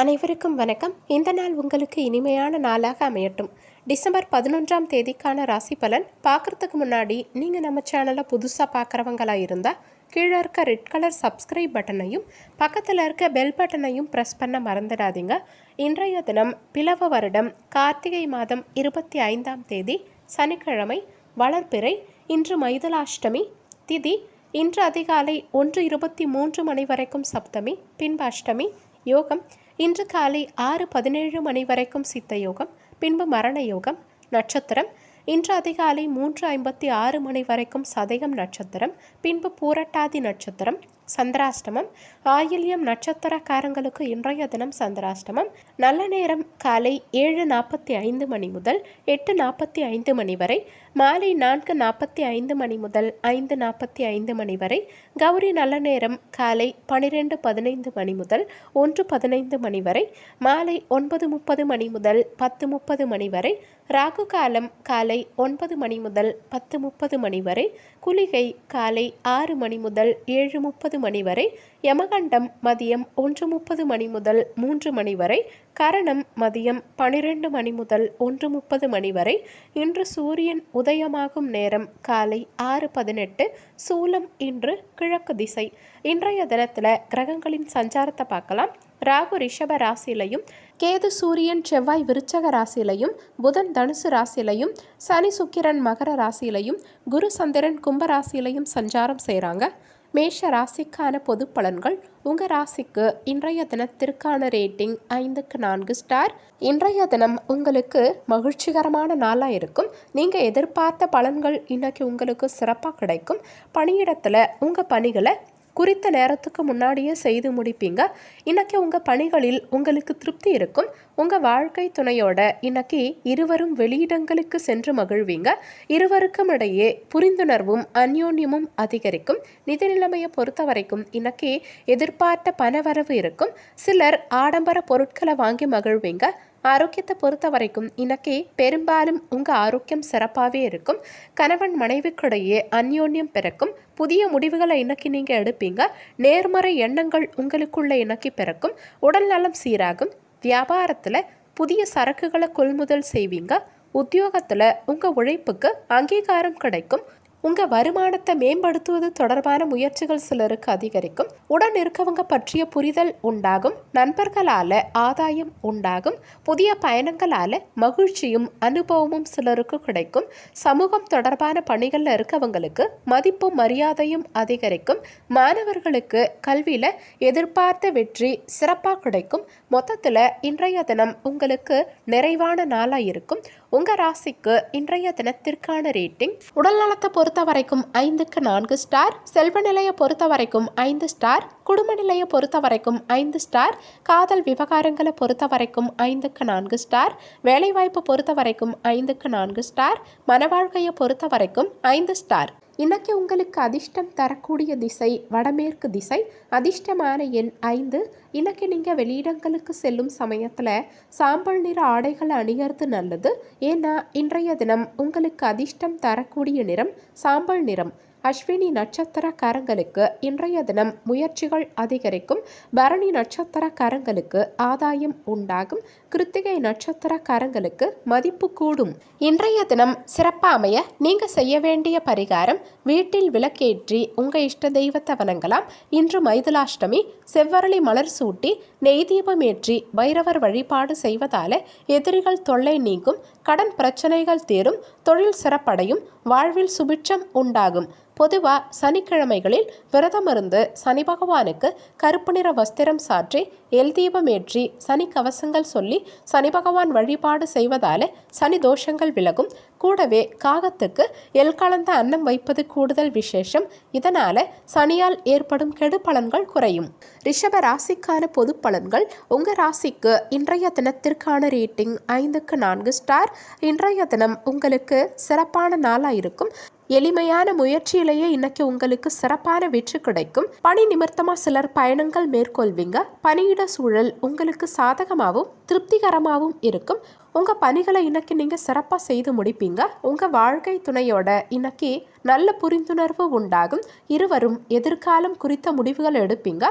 அனைவருக்கும் வணக்கம். இந்த நாள் உங்களுக்கு இனிமையான நாளாக அமையட்டும். டிசம்பர் 11ஆம் தேதிக்கான ராசி பலன் பார்க்குறதுக்கு முன்னாடி நீங்கள் நம்ம சேனலை புதுசாக பார்க்குறவங்களா இருந்தால் கீழே இருக்க ரெட் கலர் சப்ஸ்கிரைப் பட்டனையும் பக்கத்தில் இருக்க பெல் பட்டனையும் ப்ரெஸ் பண்ண மறந்துடாதீங்க. இன்றைய தினம் பிளவ வருடம் கார்த்திகை மாதம் 25ஆம் தேதி சனிக்கிழமை, வளர்பிறை. இன்று மைதுளாஷ்டமி திதி. இன்று அதிகாலை 1:23 மணி வரைக்கும் சப்தமி, பின்பு அஷ்டமி. யோகம் இன்று காலை 6:17 மணி வரைக்கும் சித்த யோகம், பின்பு மரண யோகம். நட்சத்திரம் இன்று அதிகாலை 3:56 மணி வரைக்கும் சதயம் நட்சத்திரம், பின்பு பூரட்டாதி நட்சத்திரம். சந்திராஷ்டமம் ஆயில்யம் நட்சத்திரக்காரங்களுக்கு இன்றைய தினம் சந்திராஷ்டமம். நல்ல நேரம் காலை 7:45 மணி முதல் 8:45 மணி வரை, மாலை 4:45 மணி முதல் 5:45 மணி வரை. கௌரி நல்ல நேரம் காலை 12:15 மணி முதல் 1:15 மணி வரை, மாலை 9:30 மணி முதல் 10:30 மணி வரை. ராகு காலம் காலை 9 மணி முதல் 10:30 மணி வரை. குளிகை காலை 6 மணி முதல் 7:30 மணி வரை. யமகண்டம் மதியம் 1:30 மணி முதல் 3 மணி வரை. கரணம் மதியம் 12 மணி முதல் 1:30 மணி வரை. இன்று சூரியன் உதயமாகும் நேரம் காலை 6:18. சூலம் இன்று கிழக்கு திசை. இன்றைய தினத்தில் கிரகங்களின் சஞ்சாரத்தை பார்க்கலாம். ராகு ரிஷப ராசியிலையும், கேது சூரியன் செவ்வாய் விருச்சக ராசியிலையும், புதன் தனுசு ராசியிலையும், சனி சுக்கிரன் மகர ராசியிலையும், குரு சந்திரன் கும்ப ராசியிலையும் சஞ்சாரம் செய்கிறாங்க. மேஷ ராசிக்கான பொது பலன்கள். உங்கள் ராசிக்கு இன்றைய தினத்திற்கான ரேட்டிங் 5க்கு 4 ஸ்டார். இன்றைய தினம் உங்களுக்கு மகிழ்ச்சிகரமான நாளாக இருக்கும். நீங்கள் எதிர்பார்த்த பலன்கள் இன்னைக்கு உங்களுக்கு சிறப்பாக கிடைக்கும். பணியிடத்தில் உங்கள் பணிகளை குறித்த நேரத்துக்கு முன்னாடியே செய்து முடிப்பீங்க. இன்னைக்கு உங்கள் பணிகளில் உங்களுக்கு திருப்தி இருக்கும். உங்கள் வாழ்க்கை துணையோட இன்னைக்கு இருவரும் வெளியிடங்களுக்கு சென்று மகிழ்வீங்க. இருவருக்கும் இடையே புரிந்துணர்வும் அந்யோன்யமும் அதிகரிக்கும். நிதி நிலைமையை பொறுத்த வரைக்கும் இன்னைக்கு எதிர்பார்த்த பணவரவு இருக்கும். சிலர் ஆடம்பர பொருட்களை வாங்கி மகிழ்வீங்க. ஆரோக்கியத்தை பொறுத்த வரைக்கும் இன்னைக்கு பெரும்பாலும் உங்கள் ஆரோக்கியம் சிறப்பாகவே இருக்கும். கணவன் மனைவிக்கிடையே அந்யோன்யம் பிறக்கும். புதிய முடிவுகளை இன்னைக்கு நீங்கள் எடுப்பீங்க. நேர்மறை எண்ணங்கள் உங்களுக்குள்ள இன்னைக்கு பிறக்கும். உடல் நலம் சீராகும். வியாபாரத்தில் புதிய சரக்குகளை கொள்முதல் செய்வீங்க. உத்தியோகத்தில் உங்கள் உழைப்புக்கு அங்கீகாரம் கிடைக்கும். உங்கள் வருமானத்தை மேம்படுத்துவது தொடர்பான முயற்சிகள் சிலருக்கு அதிகரிக்கும். உடன் இருக்கவங்க பற்றிய புரிதல் உண்டாகும். நண்பர்களால் ஆதாயம் உண்டாகும். புதிய பயணங்களால் மகிழ்ச்சியும் அனுபவமும் சிலருக்கு கிடைக்கும். சமூகம் தொடர்பான பணிகளில் இருக்கவங்களுக்கு மதிப்பும் மரியாதையும் அதிகரிக்கும். மாணவர்களுக்கு கல்வியில் எதிர்பார்த்த வெற்றி சிறப்பாக கிடைக்கும். மொத்தத்தில் இன்றைய தினம் உங்களுக்கு நிறைவான நாளாக இருக்கும். உங்கள் ராசிக்கு இன்றைய தினத்திற்கான ரேட்டிங். உடல் நலத்தை பொறுத்த வரைக்கும் 5க்கு 4 ஸ்டார். செல்வ நிலையை பொறுத்த வரைக்கும் 5 ஸ்டார். குடும்ப நிலையை பொறுத்த வரைக்கும் 5 ஸ்டார். காதல் விவகாரங்களை பொறுத்த வரைக்கும் 5க்கு 4 ஸ்டார். வேலைவாய்ப்பு பொறுத்த வரைக்கும் 5க்கு 4 ஸ்டார். மனவாழ்க்கையை பொறுத்த வரைக்கும் 5 ஸ்டார். இன்னைக்கு உங்களுக்கு அதிர்ஷ்டம் தரக்கூடிய திசை வடமேற்கு திசை. அதிர்ஷ்டமான எண் 5. இன்னைக்கு நீங்கள் வெளியிடங்களுக்கு செல்லும் சமயத்தில் சாம்பல் நிற ஆடைகளை அணியறது நல்லது. ஏன்னா இன்றைய தினம் உங்களுக்கு அதிர்ஷ்டம் தரக்கூடிய நிறம் சாம்பல் நிறம். அஸ்வினி நட்சத்திரக்காரங்களுக்கு இன்றைய தினம் முயற்சிகள் அதிகரிக்கும். பரணி நட்சத்திரக்காரங்களுக்கு ஆதாயம் உண்டாகும். கிருத்திகை நட்சத்திரக்காரங்களுக்கு மதிப்பு கூடும். இன்றைய தினம் சிறப்பாக அமைய நீங்கள் செய்ய வேண்டிய பரிகாரம், வீட்டில் விளக்கேற்றி உங்கள் இஷ்ட தெய்வத்தை வணங்கலாம். இன்று மைதுளாஷ்டமி. செவ்வரளி மலர் சூட்டி நெய் தீபம் ஏற்றி பைரவர் வழிபாடு செய்வதால் எதிரிகள் தொல்லை நீங்கும். கடன் பிரச்சனைகள் தீரும். தொழில் சிறப்படையும். வாழ்வில் சுபிட்சம் உண்டாகும். பொதுவாக சனிக்கிழமைகளில் விரதம் இருந்து சனி பகவானுக்கு கருப்பு நிற வஸ்திரம் சாற்றி எல் தீபம் ஏற்றி சனி கவசங்கள் சொல்லி சனி பகவான் வழிபாடு செய்வதால் சனி தோஷங்கள் விலகும். கூடவே காகத்துக்கு எல் கலந்த அன்னம் வைப்பது கூடுதல் விசேஷம். இதனால் சனியால் ஏற்படும் கெடு பலன்கள் குறையும். ரிஷப ராசிக்கான பொது பலன்கள். உங்கள் ராசிக்கு இன்றைய தினத்திற்கான ரேட்டிங் 5க்கு 4 ஸ்டார். இன்றைய தினம் உங்களுக்கு சிறப்பான நாளாக இருக்கும். எளிமையான முயற்சியிலேயே இன்னைக்கு உங்களுக்கு சிறப்பான வெற்றி கிடைக்கும். பணி நிமித்தமாக சிலர் பயணங்கள் மேற்கொள்வீங்க. பணியிட சூழல் உங்களுக்கு சாதகமாகவும் திருப்திகரமாகவும் இருக்கும். உங்கள் பணிகளை இன்னைக்கு நீங்கள் சிறப்பாக செய்து முடிப்பீங்க. உங்கள் வாழ்க்கை துணையோட இன்னைக்கு நல்ல புரிந்துணர்வு உண்டாகும். இருவரும் எதிர்காலம் குறித்த முடிவுகள் எடுப்பீங்க.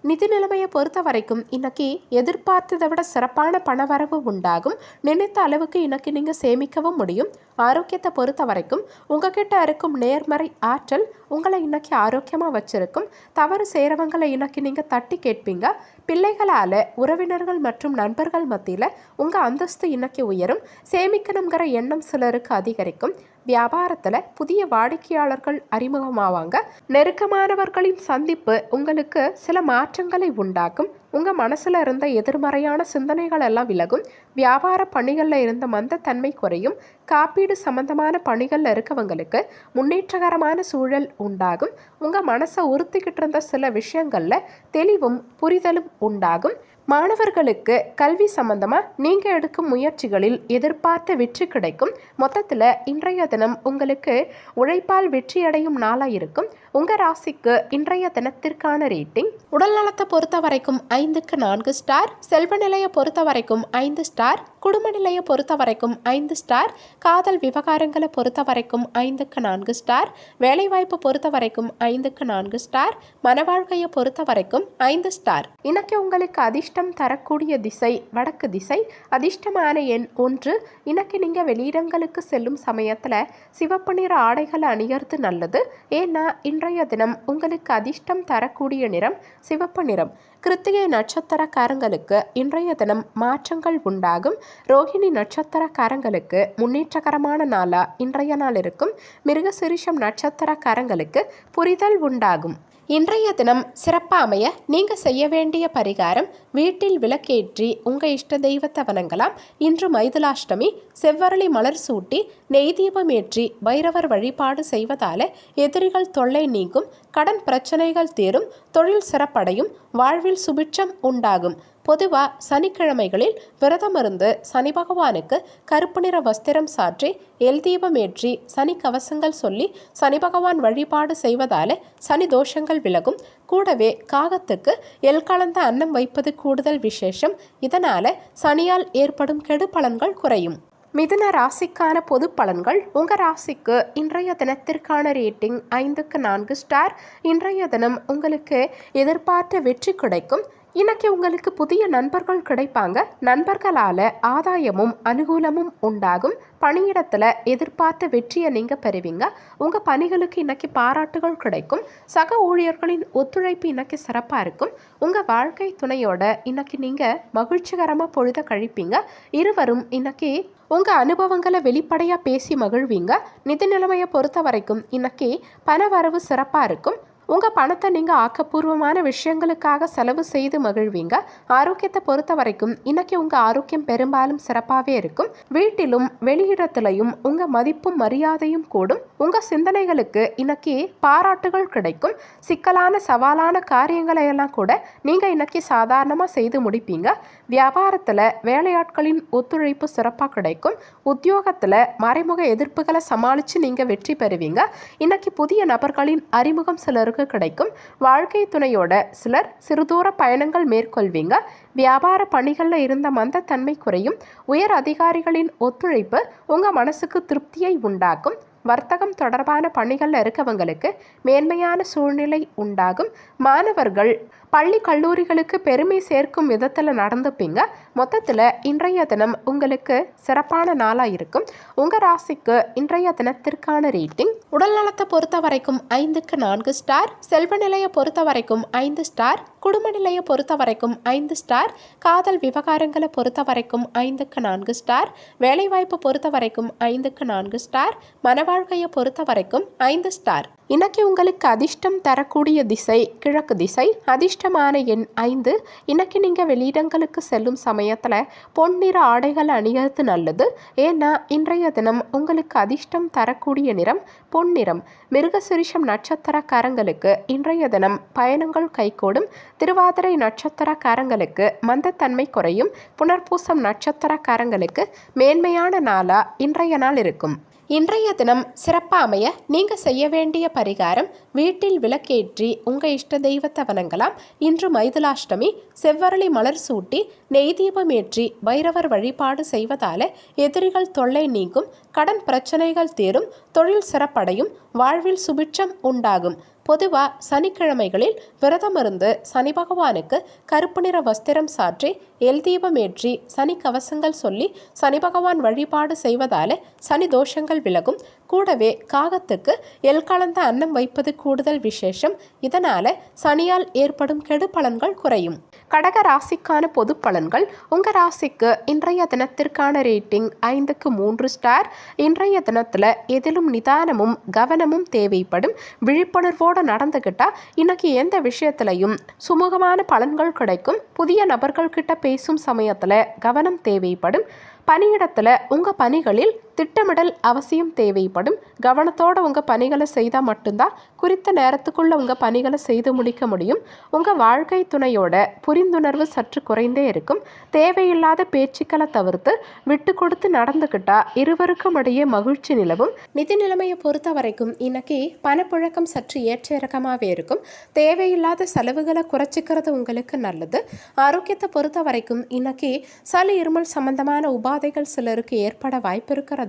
நிதி நிலைமையை பொறுத்த வரைக்கும் இன்னைக்கு எதிர்பார்த்ததை விட சிறப்பான பணவரவு உண்டாகும். நினைத்த அளவுக்கு இன்னைக்கு நீங்கள் சேமிக்கவும் முடியும். ஆரோக்கியத்தை பொறுத்த வரைக்கும் உங்ககிட்ட இருக்கும் நேர்மறை ஆற்றல் உங்களை இன்னைக்கு ஆரோக்கியமாக வச்சிருக்கும். தவறு செய்கிறவங்களை இன்னைக்கு நீங்கள் தட்டி கேட்பீங்க. பிள்ளைகளால் உறவினர்கள் மற்றும் நண்பர்கள் மத்தியில் உங்கள் அந்தஸ்து இன்னைக்கு உயரும். சேமிக்கணுங்கிற எண்ணம் சிலருக்கு அதிகரிக்கும். வியாபாரத்தில் புதிய வாடிக்கையாளர்கள் அறிமுகமாவாங்க. நெருக்கமானவர்களின் சந்திப்பு உங்களுக்கு சில மாற்றங்களை உண்டாக்கும். உங்கள் மனசில் இருந்த எதிர்மறையான சிந்தனைகள் எல்லாம் விலகும். வியாபார பணிகளில் இருந்த மந்தத்தன்மை குறையும். காப்பீடு சம்பந்தமான பணிகளில் இருக்கவங்களுக்கு முன்னேற்றகரமான சூழல் உண்டாகும். உங்கள் மனசை உறுத்திக்கிட்டு இருந்த சில விஷயங்களில் தெளிவும் புரிதலும் உண்டாகும். மாணவர்களுக்கு கல்வி சம்பந்தமாக நீங்கள் எடுக்கும் முயற்சிகளில் எதிர்பார்த்த வெற்றி கிடைக்கும். மொத்தத்தில் இன்றைய தினம் உங்களுக்கு உழைப்பால் வெற்றியடையும் நாளாக இருக்கும். உங்கள் ராசிக்கு இன்றைய தினத்திற்கான ரேட்டிங் உடல் நலத்தை பொறுத்த வரைக்கும் 5க்கு 4 ஸ்டார், செல்வ நிலையை பொறுத்த வரைக்கும் 5 ஸ்டார், குடும்ப நிலையை பொறுத்த வரைக்கும் 5 ஸ்டார், காதல் விவகாரங்களை பொறுத்த வரைக்கும் 5க்கு 4 ஸ்டார், வேலைவாய்ப்பு பொறுத்த வரைக்கும் 5க்கு 4 ஸ்டார், மனவாழ்க்கையை பொறுத்த வரைக்கும் 5 ஸ்டார். இன்னைக்கு உங்களுக்கு அதிர்ஷ்டம் தரக்கூடிய திசை வடக்கு திசை. அதிர்ஷ்டமான எண் 1. இன்னைக்கு நீங்கள் வெளியிடங்களுக்கு செல்லும் சமயத்தில் சிவப்பு நிற ஆடைகளை அணியறது நல்லது. ஏன்னா இன்றைய தினம் உங்களுக்கு அதிர்ஷ்டம் தரக்கூடிய நிறம் சிவப்பு நிறம். கிருத்திகை நட்சத்திரக்காரங்களுக்கு இன்றைய தினம் மாற்றங்கள் உண்டாகும். ரோஹிணி நட்சத்திரக்காரங்களுக்கு முன்னேற்றகரமான நாளா இன்றைய நாள் இருக்கும். மிருகசிரிஷம் நட்சத்திரக்காரங்களுக்கு புரிதல் உண்டாகும். இன்றைய தினம் சிறப்பாக அமைய நீங்கள் செய்ய வேண்டிய பரிகாரம், வீட்டில் விளக்கேற்றி உங்கள் இஷ்ட தெய்வத்தை வணங்கலாம். இன்று மைதுளாஷ்டமி. செவ்வரளி மலர் சூட்டி நெய் தீபம் ஏற்றி பைரவர் வழிபாடு செய்வதால் எதிரிகள் தொல்லை நீங்கும். கடன் பிரச்சனைகள் தீரும். தொழில் சிறப்படையும். வாழ்வில் சுபிட்சம் உண்டாகும். பொதுவாக சனிக்கிழமைகளில் விரதம் இருந்து சனி பகவானுக்கு கருப்பு நிற வஸ்திரம் சாற்றி எல் தீபம் ஏற்றி சனி கவசங்கள் சொல்லி சனி பகவான் வழிபாடு செய்வதால் சனி தோஷங்கள் விலகும். கூடவே காகத்துக்கு எல் கலந்த அன்னம் வைப்பது கூடுதல் விசேஷம். இதனால் சனியால் ஏற்படும் கெடு பலன்கள் குறையும். மிதுன ராசிக்கான பொது பலன்கள். உங்கள் ராசிக்கு இன்றைய தினத்திற்கான ரேட்டிங் 5க்கு 4 ஸ்டார். இன்றைய தினம் உங்களுக்கு எதிர்பார்த்த வெற்றி கிடைக்கும். இன்னைக்கு உங்களுக்கு புதிய நண்பர்கள் கிடைப்பாங்க. நண்பர்களால் ஆதாயமும் அனுகூலமும் உண்டாகும். பணியிடத்தில் எதிர்பார்த்த வெற்றியை நீங்கள் பெறுவீங்க. உங்கள் பணிகளுக்கு இன்னைக்கு பாராட்டுகள் கிடைக்கும். சக ஊழியர்களின் ஒத்துழைப்பு இன்னைக்கு சிறப்பாக இருக்கும். உங்கள் வாழ்க்கை துணையோட இன்னைக்கு நீங்கள் மகிழ்ச்சிகரமாக பொழுத கழிப்பீங்க. இருவரும் இன்னைக்கு உங்கள் அனுபவங்களை வெளிப்படையாக பேசி மகிழ்வீங்க. நிதி நிலைமையை பொறுத்த வரைக்கும் இன்னைக்கு பண வரவு சிறப்பாக இருக்கும். உங்கள் பணத்தை நீங்கள் ஆக்கப்பூர்வமான விஷயங்களுக்காக செலவு செய்து மகிழ்வீங்க. ஆரோக்கியத்தை பொறுத்த வரைக்கும் இன்னைக்கு உங்கள் ஆரோக்கியம் பெரும்பாலும் சிறப்பாகவே இருக்கும். வீட்டிலும் வெளியிடத்திலையும் உங்கள் மதிப்பும் மரியாதையும் கூடும். உங்கள் சிந்தனைகளுக்கு இன்னைக்கு பாராட்டுகள் கிடைக்கும். சிக்கலான சவாலான காரியங்களை எல்லாம் கூட நீங்கள் இன்னைக்கு சாதாரணமாக செய்து முடிப்பீங்க. வியாபாரத்தில் வேலையாட்களின் ஒத்துழைப்பு சிறப்பாக கிடைக்கும். உத்தியோகத்தில் மறைமுக எதிர்ப்புகளை சமாளித்து நீங்கள் வெற்றி பெறுவீங்க. இன்னைக்கு புதிய நபர்களின் அறிமுகம் சிலருக்கு கிடைக்கும். வாழ்க்கை துணையோட சிலர் சிறுதூர பயணங்கள் மேற்கொள்வீங்க. வியாபார பணிகளில் இருந்த மந்தத்தன்மை குறையும். உயர் அதிகாரிகளின் ஒத்துழைப்பு உங்கள் மனசுக்கு திருப்தியை உண்டாக்கும். வர்த்தகம் தொடர்பான பணிகளில் இருக்கவங்களுக்கு மேன்மையான சூழ்நிலை உண்டாகும். மாணவர்கள் பள்ளி கல்லூரிகளுக்கு பெருமை சேர்க்கும் விதத்தில் நடந்துப்பீங்க. மொத்தத்தில் இன்றைய தினம் உங்களுக்கு சிறப்பான நாளாக இருக்கும். உங்கள் ராசிக்கு இன்றைய தினத்திற்கான ரேட்டிங் உடல் நலத்தை பொறுத்த வரைக்கும் 5க்கு 4 ஸ்டார், செல்வ நிலையை பொறுத்த வரைக்கும் 5 ஸ்டார், குடும்ப நிலையை பொறுத்த வரைக்கும் 5 ஸ்டார், காதல் விவகாரங்களை பொறுத்த வரைக்கும் 5க்கு 4 ஸ்டார், வேலைவாய்ப்பு பொறுத்த வரைக்கும் 5க்கு 4 ஸ்டார், மனவாழ்க்கையை பொறுத்த வரைக்கும் 5 ஸ்டார். இன்னைக்கு உங்களுக்கு அதிர்ஷ்டம் தரக்கூடிய திசை கிழக்கு திசை. அதிர்ஷ்டமான எண் 5. இன்னைக்கு நீங்கள் வெளியிடங்களுக்கு செல்லும் சமயத்தில் பொன்னிற ஆடைகள் அணியறது நல்லது. ஏன்னா இன்றைய தினம் உங்களுக்கு அதிர்ஷ்டம் தரக்கூடிய நிறம் பொன்னிறம். மிருகசிரிஷம் நட்சத்திரக்காரங்களுக்கு இன்றைய தினம் பயணங்கள் கைகூடும். திருவாதிரை நட்சத்திரக்காரங்களுக்கு மந்தத்தன்மை குறையும். புனர்பூசம் நட்சத்திரக்காரங்களுக்கு மேன்மையான நாளா இன்றைய நாள் இருக்கும். இன்றைய தினம் சிறப்பாக அமைய நீங்கள் செய்ய வேண்டிய பரிகாரம், வீட்டில் விளக்கேற்றி உங்கள் இஷ்ட தெய்வத்தை வணங்கலாம். இன்று மைதுளாஷ்டமி. செவ்வரளி மலர் சூட்டி நெய் தீபம் ஏற்றி பைரவர் வழிபாடு செய்வதால் எதிரிகள் தொல்லை நீங்கும். கடன் பிரச்சனைகள் தீரும். தொழில் சிறப்படையும். வாழ்வில் சுபிட்சம் உண்டாகும். பொதுவாக சனிக்கிழமைகளில் விரதமிருந்து சனி பகவானுக்கு கருப்பு நிற வஸ்திரம் சாற்றி எல் தீபம் ஏற்றி சனி கவசங்கள் சொல்லி சனி பகவான் வழிபாடு செய்வதால சனி தோஷங்கள் விலகும். கூடவே காகத்துக்கு எல் கலந்த அன்னம் வைப்பது கூடுதல் விசேஷம். இதனால சனியால் ஏற்படும் கெடு பலன்கள் குறையும். கடக ராசிக்கான பொது பலன்கள். உங்கள் ராசிக்கு இன்றைய தினத்திற்கான ரேட்டிங் 5க்கு 3 ஸ்டார். இன்றைய தினத்தில் எதிலும் நிதானமும் கவனமும் தேவைப்படும். விழிப்புணர்வோடு நடந்துக்கிட்டா இன்னைக்கு எந்த விஷயத்திலையும் சுமூகமான பலன்கள் கிடைக்கும். புதிய நபர்கள் கிட்ட பேசும் சமயத்தில் கவனம் தேவைப்படும். பணியிடத்தில் உங்கள் பணிகளில் திட்டமிடல் அவசியம் தேவைப்படும். கவனத்தோடு உங்கள் பணிகளை செய்தால் மட்டும்தான் குறித்த நேரத்துக்குள்ளே உங்கள் பணிகளை செய்து முடிக்க முடியும். உங்கள் வாழ்க்கை துணையோட புரிந்துணர்வு சற்று குறைந்தே இருக்கும். தேவையில்லாத பேச்சுக்களை தவிர்த்து விட்டு கொடுத்து நடந்துக்கிட்டால் இருவருக்கும் இடையே மகிழ்ச்சி நிலவும். நிதி நிலைமையை பொறுத்த வரைக்கும் இன்னைக்கு பணப்புழக்கம் சற்று ஏற்ற இறக்கமாகவே இருக்கும். தேவையில்லாத செலவுகளை குறைச்சிக்கிறது உங்களுக்கு நல்லது. ஆரோக்கியத்தை பொறுத்த வரைக்கும் இன்னைக்கு சளி இருமல் சம்பந்தமான உபாதைகள் சிலருக்கு ஏற்பட வாய்ப்பு இருக்கிறதால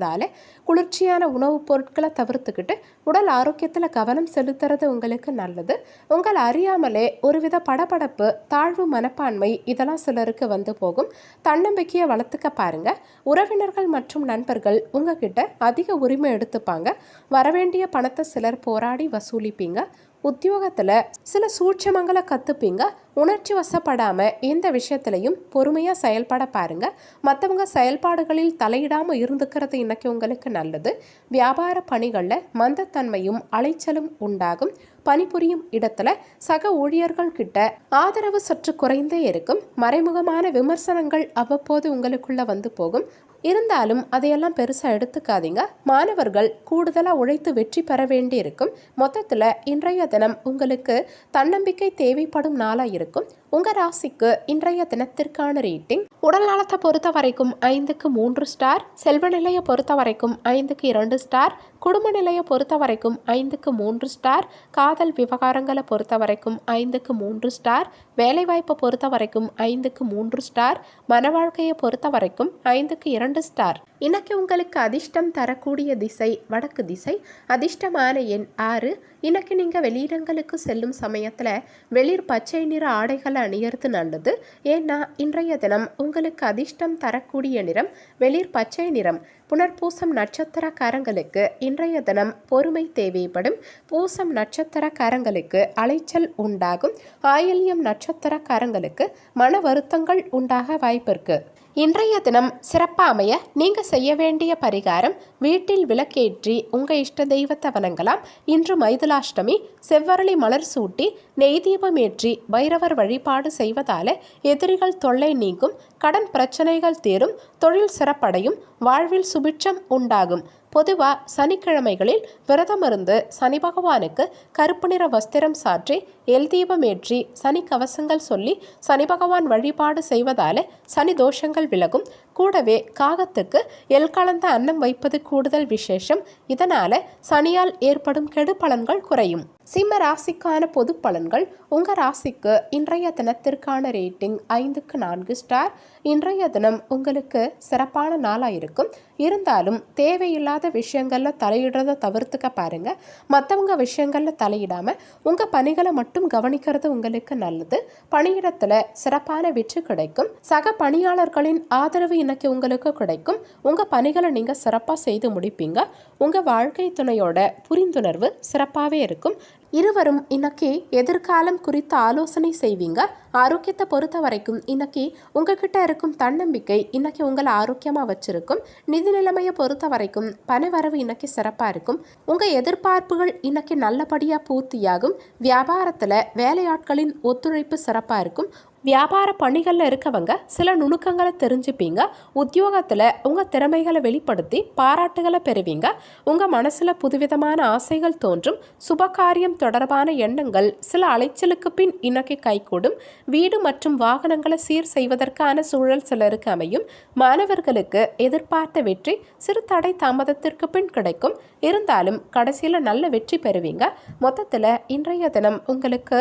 குளிர்ச்சியான உணவுப் பொருட்களை தவிர்த்துக்கிட்டு உடல் ஆரோக்கியத்தில் கவனம் செலுத்துறது உங்களுக்கு நல்லது. உங்கள் அறியாமலே ஒருவித படபடப்பு, தாழ்வு மனப்பான்மை இதெல்லாம் சிலருக்கு வந்து போகும். தன்னம்பிக்கையை வளர்த்துக்க பாருங்க. உறவினர்கள் மற்றும் நண்பர்கள் உங்ககிட்ட அதிக உரிமை எடுத்துப்பாங்க. வரவேண்டிய பணத்தை சிலர் போராடி வசூலிப்பீங்க. உத்தியோகத்தில் சில சூட்சமங்களை கற்றுப்பீங்க. உணர்ச்சி வசப்படாமல் எந்த விஷயத்துலையும் பொறுமையாக செயல்பட பாருங்க. மற்றவங்க செயல்பாடுகளில் தலையிடாமல் இருந்துக்கிறது இன்னைக்கு உங்களுக்கு நல்லது. வியாபார பணிகளில் மந்தத்தன்மையும் அலைச்சலும் உண்டாகும். பணிபுரியும் இடத்துல சக ஊழியர்கள் கிட்ட ஆதரவு சற்று குறைந்தே இருக்கும். மறைமுகமான விமர்சனங்கள் அவ்வப்போது உங்களுக்குள்ள வந்து போகும். இருந்தாலும் அதையெல்லாம் பெருசாக எடுத்துக்காதீங்க. மாணவர்கள் கூடுதலாக உழைத்து வெற்றி பெற வேண்டி இருக்கும். மொத்தத்தில் இன்றைய தினம் உங்களுக்கு தன்னம்பிக்கை தேவைப்படும் நாளாக இருக்கும். உங்கள் ராசிக்கு இன்றைய தினத்திற்கான ரேட்டிங். உடல் நலத்தை பொறுத்த வரைக்கும் 5க்கு 3 ஸ்டார். செல்வ நிலையை பொறுத்த வரைக்கும் 5க்கு 2 ஸ்டார். குடும்ப நிலையை பொறுத்த வரைக்கும் 5க்கு 3 ஸ்டார். காதல் விவகாரங்களை பொறுத்த வரைக்கும் 5க்கு 3 ஸ்டார். வேலைவாய்ப்பை பொறுத்த வரைக்கும் 5க்கு 3 ஸ்டார். மன வாழ்க்கையை பொறுத்த வரைக்கும் 5க்கு 2 ஸ்டார். இன்னைக்கு உங்களுக்கு அதிர்ஷ்டம் தரக்கூடிய திசை வடக்கு திசை. அதிர்ஷ்டமான எண் 6. இன்னைக்கு நீங்கள் வெளியிடங்களுக்கு செல்லும் சமயத்தில் வெளிர் பச்சை நிற ஆடைகளை அணியறது நல்லது. ஏன்னா இன்றைய தினம் உங்களுக்கு அதிர்ஷ்டம் தரக்கூடிய நிறம் வெளிர் பச்சை நிறம். புனர்பூசம் நட்சத்திரக்காரங்களுக்கு இன்றைய தினம் பொறுமை தேவைப்படும். பூசம் நட்சத்திரக்காரங்களுக்கு அலைச்சல் உண்டாகும். ஆயில்யம் நட்சத்திரக்காரங்களுக்கு மன வருத்தங்கள் உண்டாக வாய்ப்பிருக்கு. இன்றைய தினம் சிறப்பாக அமைய நீங்கள் செய்ய வேண்டிய பரிகாரம், வீட்டில் விளக்கேற்றி உங்கள் இஷ்ட தெய்வத்தை வணங்கலாம். இன்று மைதுளாஷ்டமி. செவ்வரளி மலர் சூட்டி நெய் தீபம் ஏற்றி பைரவர் வழிபாடு செய்வதால எதிரிகள் தொல்லை நீங்கும். கடன் பிரச்சனைகள் தீரும். தொழில் சிறப்படையும். வாழ்வில் சுபிட்சம் உண்டாகும். பொதுவாக சனிக்கிழமைகளில் விரதமிருந்து சனி பகவானுக்கு கருப்பு நிற வஸ்திரம் சாற்றி எல் தீபம் ஏற்றி சனி கவசங்கள் சொல்லி சனி பகவான் வழிபாடு செய்வதால சனி தோஷங்கள் விலகும். கூடவே காகத்துக்கு எல் கலந்த அன்னம் வைப்பது கூடுதல் விசேஷம். இதனால சனியால் ஏற்படும் கெடு பலன்கள் குறையும். சிம்ம ராசிக்கான பொது பலன்கள். உங்கள் ராசிக்கு இன்றைய தினத்திற்கான ரேட்டிங் 5க்கு 4 ஸ்டார். இன்றைய தினம் உங்களுக்கு சிறப்பான நாளாக இருக்கும். இருந்தாலும் தேவையில்லாத விஷயங்களில் தலையிடுறதை தவிர்த்துக்க பாருங்கள். மற்றவங்க விஷயங்களில் தலையிடாமல் உங்கள் பணிகளை மட்டும் கவனிக்கிறது உங்களுக்கு நல்லது. பணியிடத்தில் சிறப்பான வெற்றி கிடைக்கும். சக பணியாளர்களின் ஆதரவு இன்னைக்கு உங்களுக்கு கிடைக்கும். உங்கள் பணிகளை நீங்கள் சிறப்பாக செய்து முடிப்பீங்க. உங்கள் வாழ்க்கை துணையோட புரிந்துணர்வு சிறப்பாகவே இருக்கும். இருவரும் இன்னைக்கு எதிர்காலம் குறித்து ஆலோசனை செய்வீங்க. ஆரோக்கியத்தை பொறுத்த வரைக்கும் இன்னைக்கு உங்ககிட்ட இருக்கும் தன்னம்பிக்கை இன்னைக்கு உங்களை ஆரோக்கியமாக வச்சிருக்கும். நிதி நிலைமையை பொறுத்த வரைக்கும் பணவரவு இன்னைக்கு சிறப்பாக இருக்கும். உங்கள் எதிர்பார்ப்புகள் இன்னைக்கு நல்லபடியாக பூர்த்தியாகும். வியாபாரத்தில் வேலையாட்களின் ஒத்துழைப்பு சிறப்பாக இருக்கும். வியாபார பணிகளில் இருக்கவங்க சில நுணுக்கங்களை தெரிஞ்சுப்பீங்க. உத்தியோகத்தில் உங்கள் திறமைகளை வெளிப்படுத்தி பாராட்டுகளை பெறுவீங்க. உங்கள் மனசில் புதுவிதமான ஆசைகள் தோன்றும். சுபகாரியம் தொடர்பான எண்ணங்கள் சில அலைச்சலுக்கு பின் இன்னைக்கு கைகூடும். வீடு மற்றும் வாகனங்களை சீர் செய்வதற்கான சூழல் சிலருக்கு அமையும். மாணவர்களுக்கு எதிர்பார்த்த வெற்றி சிறு தடை தாமதத்திற்கு பின் கிடைக்கும். இருந்தாலும் கடைசியில் நல்ல வெற்றி பெறுவீங்க. மொத்தத்தில் இன்றைய தினம் உங்களுக்கு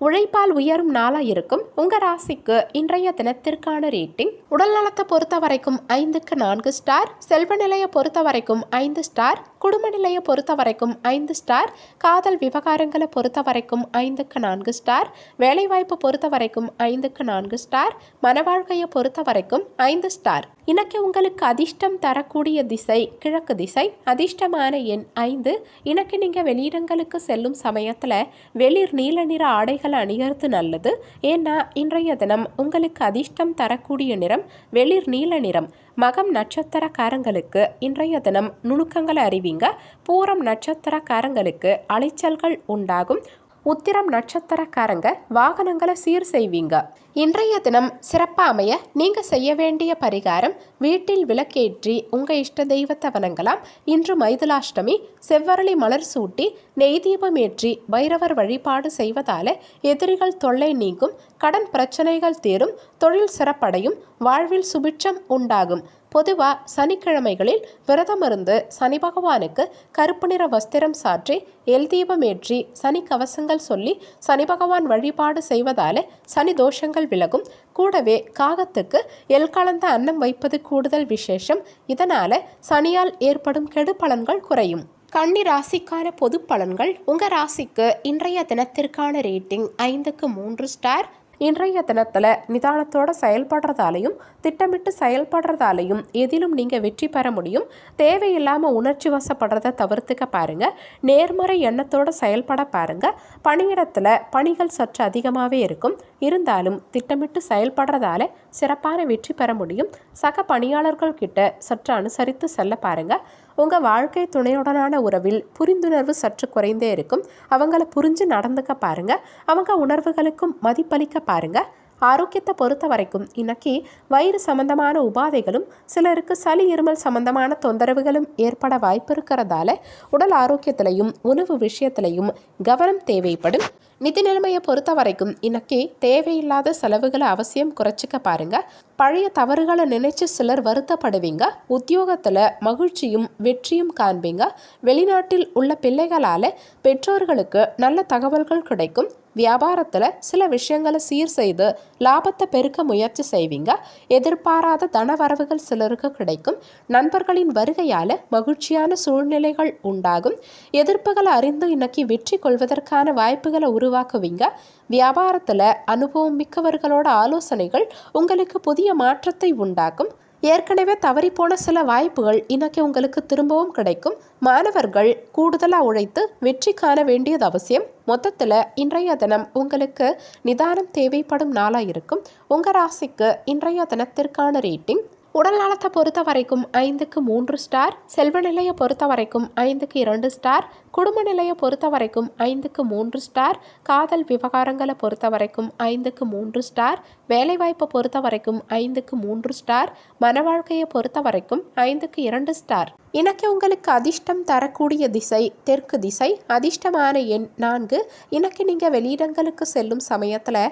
உழைப்பால் உயரும் நாளாக இருக்கும். உங்கள் ராசிக்கு இன்றைய தினத்திற்கான ரேட்டிங் உடல் நலத்தை பொறுத்த வரைக்கும் 5க்கு 4 ஸ்டார், செல்வ நிலையை பொறுத்த வரைக்கும் 5 ஸ்டார், குடும்ப நிலையை பொறுத்த வரைக்கும் 5 ஸ்டார், காதல் விவகாரங்களை பொறுத்த வரைக்கும் 5க்கு 4 ஸ்டார், வேலைவாய்ப்பு பொறுத்த வரைக்கும் 5க்கு 4 ஸ்டார், மனவாழ்க்கையை பொறுத்த வரைக்கும் 5 ஸ்டார். இன்னைக்கு உங்களுக்கு அதிர்ஷ்டம் தரக்கூடிய திசை கிழக்கு திசை, அதிர்ஷ்டமான எண் 5. இன்னைக்கு நீங்கள் வெளியிடங்களுக்கு செல்லும் சமயத்தில் வெளிர் நீல நிற ஆடைகளை அணியறது நல்லது. ஏன்னா இன்றைய தினம் உங்களுக்கு அதிர்ஷ்டம் தரக்கூடிய நிறம் வெளிர் நீல நிறம். மகம் நட்சத்திரக்காரங்களுக்கு இன்றைய தினம் நுணுக்கங்களை அறிவிங்க. பூரம் நட்சத்திரக்காரங்களுக்கு அலைச்சல்கள் உண்டாகும். உத்திரம் நட்சத்திரக்காரங்க வாகனங்களை சீர் செய்வீங்க. இன்றைய தினம் சிறப்பாக அமைய நீங்கள் செய்ய வேண்டிய பரிகாரம், வீட்டில் விளக்கேற்றி உங்கள் இஷ்ட தெய்வத்தை வணங்கலாம். இன்று மைதுலாஷ்டமி. செவ்வரளி மலர் சூட்டி நெய் தீபம் ஏற்றி பைரவர் வழிபாடு செய்வதால எதிரிகள் தொல்லை நீங்கும், கடன் பிரச்சனைகள் தீரும், தொழில் சிறப்படையும், வாழ்வில் சுபிட்சம் உண்டாகும். பொதுவாக சனிக்கிழமைகளில் விரதமிருந்து சனி பகவானுக்கு கருப்பு நிற வஸ்திரம் சாற்றி எல் தீபம் ஏற்றி சனி கவசங்கள் சொல்லி சனி பகவான் வழிபாடு செய்வதால சனி தோஷங்கள் விலகும். கூடவே காகத்துக்கு எல் கலந்த அன்னம் வைப்பது கூடுதல் விசேஷம். இதனால சனியால் ஏற்படும் கெடு பலன்கள் குறையும். கன்னி ராசிக்கான பொது பலன்கள். உங்கள் ராசிக்கு இன்றைய தினத்திற்கான ரேட்டிங் 5க்கு 3 ஸ்டார். இன்றைய தினத்தில் நிதானத்தோடு செயல்படுறதாலையும் திட்டமிட்டு செயல்படுறதாலையும் எதிலும் நீங்கள் வெற்றி பெற முடியும். தேவையில்லாமல் உணர்ச்சி வசப்படுறதை தவிர்த்துக்க பாருங்கள். நேர்மறை எண்ணத்தோடு செயல்பட பாருங்கள். பணியிடத்தில் பணிகள் சற்று அதிகமாகவே இருக்கும். இருந்தாலும் திட்டமிட்டு செயல்படுறதால சிறப்பான வெற்றி பெற முடியும். சக பணியாளர்கள் கிட்ட சற்று அனுசரித்து செல்ல பாருங்கள். உங்கள் வாழ்க்கை துணையுடனான உறவில் புரிந்துணர்வு சற்று குறைந்தே இருக்கும். அவங்கள புரிஞ்சு நடந்துக்க பாருங்கள். அவங்க உணர்வுகளுக்கும் மதிப்பளிக்க பாருங்கள். ஆரோக்கியத்தை பொறுத்த வரைக்கும் இன்னைக்கு வயிறு சம்பந்தமான உபாதைகளும் சிலருக்கு சளி இருமல் சம்பந்தமான தொந்தரவுகளும் ஏற்பட வாய்ப்பு இருக்கிறதால உடல் ஆரோக்கியத்திலையும் உணவு விஷயத்திலையும் கவனம் தேவைப்படும். நிதி நிலைமையை பொறுத்த வரைக்கும் இன்னைக்கு தேவையில்லாத செலவுகளை அவசியம் குறைச்சிக்க பாருங்க. பழைய தவறுகளை நினைச்சு சிலர் வருத்தப்படுவீங்க. உத்தியோகத்தில் மகிழ்ச்சியும் வெற்றியும் காண்பீங்க. வெளிநாட்டில் உள்ள பிள்ளைகளால் பெற்றோர்களுக்கு நல்ல தகவல்கள் கிடைக்கும். வியாபாரத்தில் சில விஷயங்களை சீர் செய்து லாபத்தை பெருக்க முயற்சி செய்வீங்க. எதிர்பாராத தனவரவுகள் சிலருக்கு கிடைக்கும். நண்பர்களின் வருகையால் மகிழ்ச்சியான சூழ்நிலைகள் உண்டாகும். எதிர்ப்புகளை அறிந்து இன்னைக்கு வெற்றி கொள்வதற்கான வாய்ப்புகளை உருவாக்குவீங்க. வியாபாரத்தில் அனுபவம் மிக்கவர்களோட ஆலோசனைகள் உங்களுக்கு புதிய மாற்றத்தை உண்டாக்கும். ஏற்கனவே தவறிப்போன சில வாய்ப்புகள் இன்னைக்கு உங்களுக்கு திரும்பவும் கிடைக்கும். மாணவர்கள் கூடுதலாக உழைத்து வெற்றி காண வேண்டியது அவசியம். மொத்தத்தில் இன்றைய தினம் உங்களுக்கு நிதானம் தேவைப்படும் நாளாக இருக்கும். உங்கள் ராசிக்கு இன்றைய தினத்திற்கான ரேட்டிங் உடல் நலத்தை பொறுத்த வரைக்கும் 5க்கு 3 ஸ்டார், செல்வ நிலையை பொறுத்த வரைக்கும் 5க்கு 2 ஸ்டார், குடும்ப நிலையை பொறுத்த வரைக்கும் 5க்கு 3 ஸ்டார், காதல் விவகாரங்களை பொறுத்த வரைக்கும் 5க்கு 3 ஸ்டார், வேலைவாய்ப்பை பொறுத்த வரைக்கும் 5க்கு 3 ஸ்டார், மன வாழ்க்கையை பொறுத்த வரைக்கும் 5க்கு 2 ஸ்டார். இன்னைக்கு உங்களுக்கு அதிர்ஷ்டம் தரக்கூடிய திசை தெற்கு திசை, அதிர்ஷ்டமான எண் 4. இன்னைக்கு நீங்கள் வெளியிடங்களுக்கு செல்லும் சமயத்தில்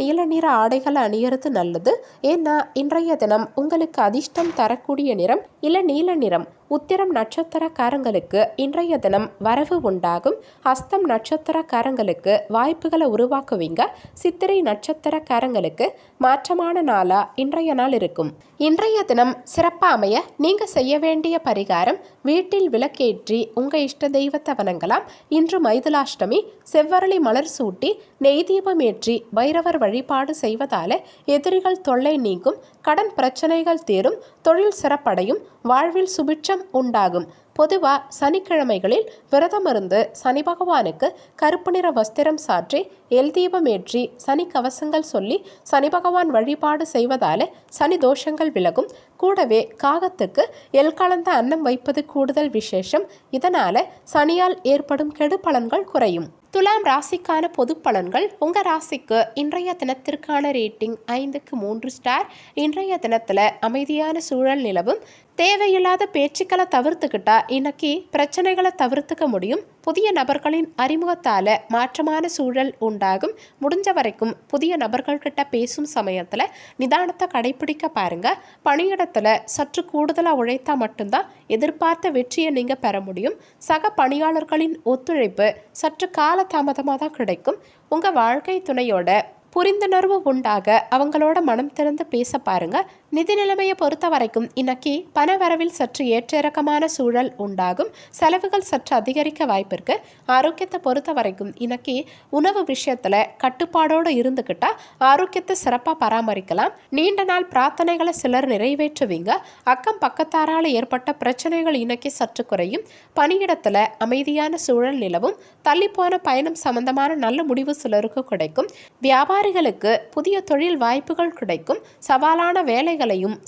நீல நிற ஆடைகளை அணியறது நல்லது. ஏன்னா இன்றைய தினம் உங்களுக்கு அதிர்ஷ்டம் தரக்கூடிய நிறம் நீல நிறம். உத்திரம் நட்சத்திரக்காரங்களுக்கு இன்றைய தினம் வரவு உண்டாகும். ஹஸ்தம் நட்சத்திரக்காரங்களுக்கு வாய்ப்புகளை உருவாக்குவீங்க. சித்திரை நட்சத்திரக்காரங்களுக்கு மாற்றமான நாளா இன்றைய நாள் இருக்கும். இன்றைய தினம் சிறப்பாக அமைய நீங்கள் செய்ய வேண்டிய பரிகாரம், வீட்டில் விளக்கேற்றி உங்கள் இஷ்ட தெய்வத்தை வணங்கலாம். இன்று மைதுலாஷ்டமி. செவ்வரளி மலர் சூட்டி நெய் தீபம் ஏற்றி பைரவர் வழிபாடு செய்வதால எதிரிகள் தொல்லை நீங்கும், கடன் பிரச்சனைகள் தீரும், தொழில் சிறப்படையும், வாழ்வில் சுபிட்சம் உண்டாகும். பொதுவாக சனிக்கிழமைகளில் விரதமிருந்து சனி பகவானுக்கு கருப்பு நிற வஸ்திரம் சாற்றி எல் தீபம் ஏற்றி சனி கவசங்கள் சொல்லி சனி பகவான் வழிபாடு செய்வதால சனி தோஷங்கள் விலகும். கூடவே காகத்துக்கு எல் கலந்த அன்னம் வைப்பது கூடுதல் விசேஷம். இதனால சனியால் ஏற்படும் கெடு பலன்கள் குறையும். துலாம் ராசிக்கான பொது பலன்கள். உங்கள் ராசிக்கு இன்றைய தினத்திற்கான ரேட்டிங் 5க்கு 3 ஸ்டார். இன்றைய தினத்தில் அமைதியான சூழல் நிலவும். தேவையில்லாத பேச்சுக்களை தவிர்த்துக்கிட்டா இன்னைக்கு பிரச்சனைகளை தவிர்த்துக்க முடியும். புதிய நபர்களின் அறிமுகத்தால் மாற்றமான சூழல் உண்டாகும். முடிஞ்ச வரைக்கும் புதிய நபர்கள்கிட்ட பேசும் சமயத்தில் நிதானத்தை கடைபிடிக்க பாருங்க. பணியிடத்தில் சற்று கூடுதலாக உழைத்தா மட்டும்தான் எதிர்பார்த்த வெற்றியை நீங்கள் பெற முடியும். சக பணியாளர்களின் ஒத்துழைப்பு சற்று காலதாமதமாக தான் கிடைக்கும். உங்கள் வாழ்க்கை துணையோட புரிந்துணர்வு உண்டாக அவங்களோட மனம் திறந்து பேச பாருங்க. நிதி நிலைமையை பொறுத்த வரைக்கும் இன்னைக்கு பண வரவில் சற்று ஏற்றிறக்கமான சூழல் உண்டாகும். செலவுகள் சற்று அதிகரிக்க வாய்ப்பு இருக்கு. ஆரோக்கியத்தை பொறுத்த வரைக்கும் இன்னைக்கு உணவு விஷயத்துல கட்டுப்பாடோடு இருந்துக்கிட்டா ஆரோக்கியத்தை சிறப்பாக பராமரிக்கலாம். நீண்ட நாள் பிரார்த்தனைகளை சிலர் நிறைவேற்றுவீங்க. அக்கம் பக்கத்தாரால் ஏற்பட்ட பிரச்சனைகள் இன்னைக்கு சற்று குறையும். பணியிடத்துல அமைதியான சூழல் நிலவும். தள்ளிப்போன பயணம் சம்பந்தமான நல்ல முடிவு சிலருக்கு கிடைக்கும். வியாபாரிகளுக்கு புதிய தொழில் வாய்ப்புகள் கிடைக்கும். சவாலான வேலைகளையும்